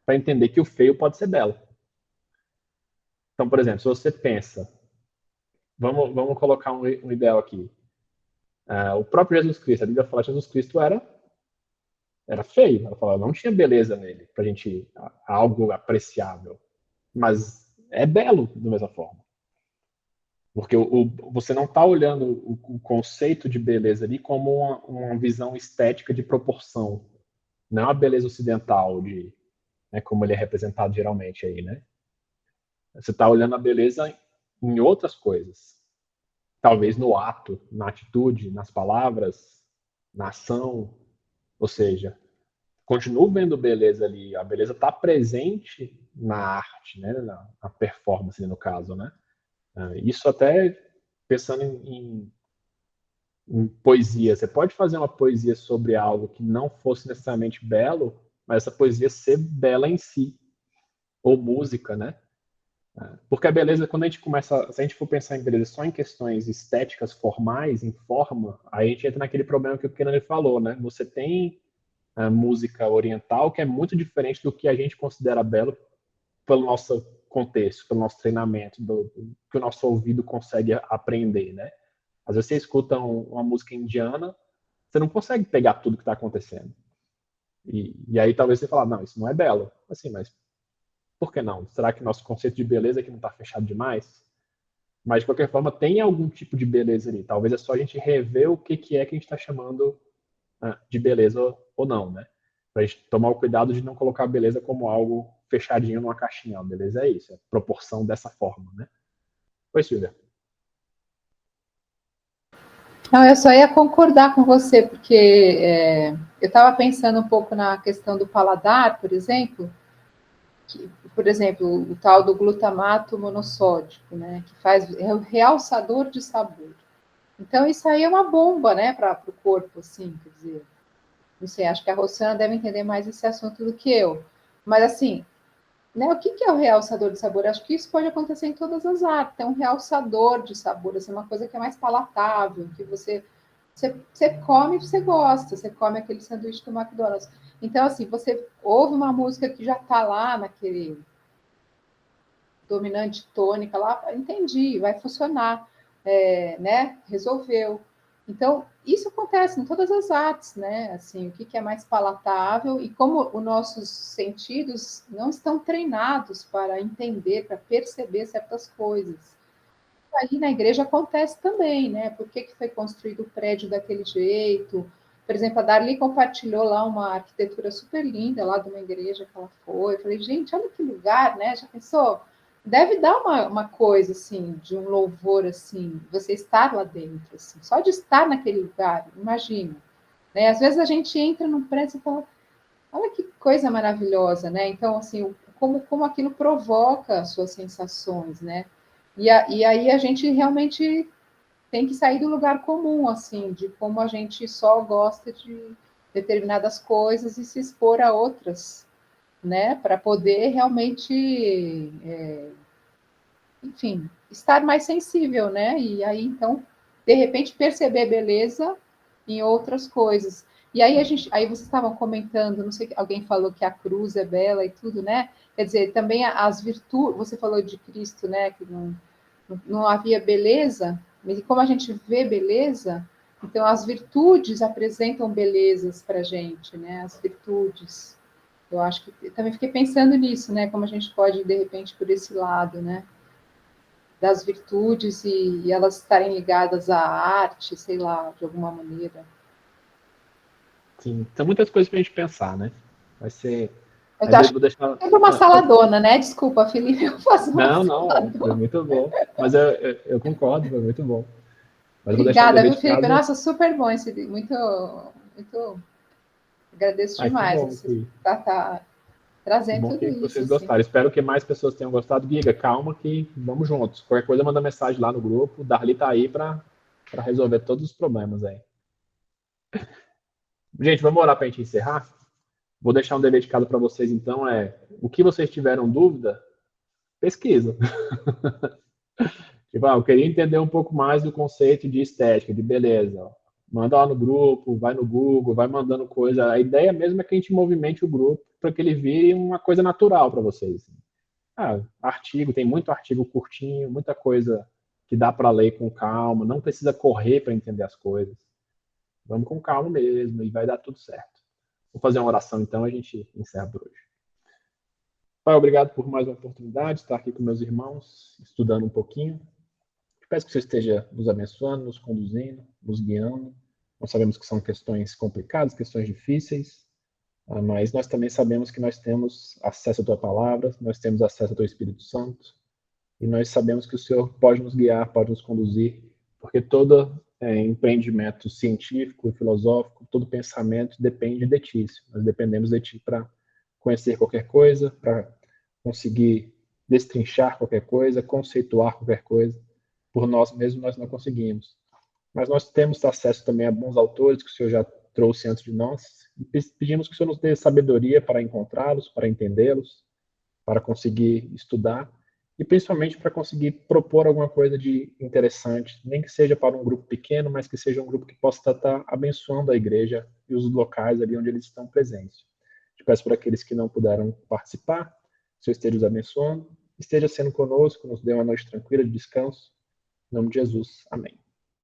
para entender que o feio pode ser belo. Então, por exemplo, se você pensa, vamos colocar um ideal aqui. O próprio Jesus Cristo, a Bíblia fala que Jesus Cristo era feio. Ela fala, não tinha beleza nele, para a gente, algo apreciável. Mas é belo, da mesma forma. Porque você não está olhando o conceito de beleza ali como uma visão estética de proporção. Não é uma beleza ocidental, como ele é representado geralmente aí, né? Você está olhando a beleza em outras coisas. Talvez no ato, na atitude, nas palavras, na ação. Ou seja, continuo vendo beleza ali. A beleza está presente na arte, né? Na performance, no caso, né? Isso até pensando em poesia. Você pode fazer uma poesia sobre algo que não fosse necessariamente belo, mas essa poesia ser bela em si. Ou música, né? Porque a beleza, quando a gente começa, se a gente for pensar em beleza só em questões estéticas formais, em forma, aí a gente entra naquele problema que o Kenan falou, né? Você tem a música oriental que é muito diferente do que a gente considera belo pelo nosso contexto, pelo nosso treinamento, do que o nosso ouvido consegue aprender, né? Às vezes você escuta uma música indiana, você não consegue pegar tudo que está acontecendo. E aí talvez você fale, não, isso não é belo. Assim, mas por que não? Será que nosso conceito de beleza aqui não está fechado demais? Mas, de qualquer forma, tem algum tipo de beleza ali. Talvez é só a gente rever o que é que a gente está chamando de beleza ou não, né? Para a gente tomar o cuidado de não colocar a beleza como algo fechadinho numa caixinha. A beleza é isso, é proporção dessa forma, né? Oi, Silvia.
Não, eu só ia concordar com você, porque eu estava pensando um pouco na questão do paladar, por exemplo, o tal do glutamato monossódico, né, que é o realçador de sabor. Então, isso aí é uma bomba, né, para o corpo, assim, quer dizer, não sei, acho que a Rossana deve entender mais esse assunto do que eu. Mas, assim, né, o que é o realçador de sabor? Acho que isso pode acontecer em todas as artes. É um realçador de sabor, assim, uma coisa que é mais palatável, que você come e você gosta, você come aquele sanduíche do McDonald's. Então, assim, você ouve uma música que já está lá naquele dominante tônica lá, entendi, vai funcionar, né? Resolveu. Então, isso acontece em todas as artes, né? Assim, o que é mais palatável e como os nossos sentidos não estão treinados para entender, para perceber certas coisas. Aí na igreja acontece também, né? Por que foi construído o prédio daquele jeito? Por exemplo, a Darli compartilhou lá uma arquitetura super linda lá de uma igreja que ela foi. Eu falei, gente, olha que lugar, né? Já pensou? Deve dar uma coisa, assim, de um louvor, assim, você estar lá dentro, assim, só de estar naquele lugar, imagina. Né? Às vezes a gente entra num prédio e fala, olha que coisa maravilhosa, né? Então, assim, como aquilo provoca as suas sensações, né? E aí a gente realmente tem que sair do lugar comum, assim, de como a gente só gosta de determinadas coisas e se expor a outras, né? Para poder realmente, enfim, estar mais sensível, né? E aí, então, de repente, perceber beleza em outras coisas. E aí aí vocês estavam comentando, não sei, alguém falou que a cruz é bela e tudo, né? Quer dizer, também as virtudes, você falou de Cristo, né? Que não havia beleza, mas como a gente vê beleza, então as virtudes apresentam belezas para a gente, né? As virtudes. Eu acho que eu também fiquei pensando nisso, né? Como a gente pode, de repente, por esse lado, né? Das virtudes e elas estarem ligadas à arte, sei lá, de alguma maneira.
Sim, são muitas coisas para a gente pensar, né? Vai ser.
Eu
Às vezes
acho
vou deixar.
que é uma saladona, né? Desculpa, Felipe, eu faço uma
Não, foi
saladona.
muito bom. Mas eu concordo, foi muito bom. Mas eu vou deixar o
Obrigada,
dever
viu,
de
Felipe?
casa.
Nossa, super bom esse vídeo. Muito. Agradeço
Ai, que
demais.
bom
Você tá
que
trazendo
bom
tudo
que
isso,
vocês
assim.
gostaram. Espero que mais pessoas tenham gostado. Guiga, calma que vamos juntos. Qualquer coisa, manda mensagem lá no grupo. O Darli tá aí para resolver todos os problemas aí. Gente, vamos orar para a gente encerrar? Vou deixar um dever de casa para vocês, então, o que vocês tiveram dúvida, pesquisa. Tipo, eu queria entender um pouco mais do conceito de estética, de beleza. Ó. Manda lá no grupo, vai no Google, vai mandando coisa. A ideia mesmo é que a gente movimente o grupo para que ele vire uma coisa natural para vocês. Artigo, tem muito artigo curtinho, muita coisa que dá para ler com calma, não precisa correr para entender as coisas. Vamos com calma mesmo e vai dar tudo certo. Vou fazer uma oração então, a gente encerra por hoje. Pai, obrigado por mais uma oportunidade de estar aqui com meus irmãos, estudando um pouquinho. Peço que você esteja nos abençoando, nos conduzindo, nos guiando. Nós sabemos que são questões complicadas, questões difíceis, mas nós também sabemos que nós temos acesso à Tua Palavra, nós temos acesso ao Teu Espírito Santo, e nós sabemos que o Senhor pode nos guiar, pode nos conduzir, porque todo empreendimento científico e filosófico, todo pensamento depende de Ti. Nós dependemos de Ti para conhecer qualquer coisa, para conseguir destrinchar qualquer coisa, conceituar qualquer coisa. Por nós mesmos nós não conseguimos. Mas nós temos acesso também a bons autores que o Senhor já trouxe antes de nós, e pedimos que o Senhor nos dê sabedoria para encontrá-los, para entendê-los, para conseguir estudar, e principalmente para conseguir propor alguma coisa de interessante, nem que seja para um grupo pequeno, mas que seja um grupo que possa estar abençoando a igreja e os locais ali onde eles estão presentes. Te peço para aqueles que não puderam participar, que o Senhor esteja os abençoando, esteja sendo conosco, nos dê uma noite tranquila de descanso. Em nome de Jesus. Amém.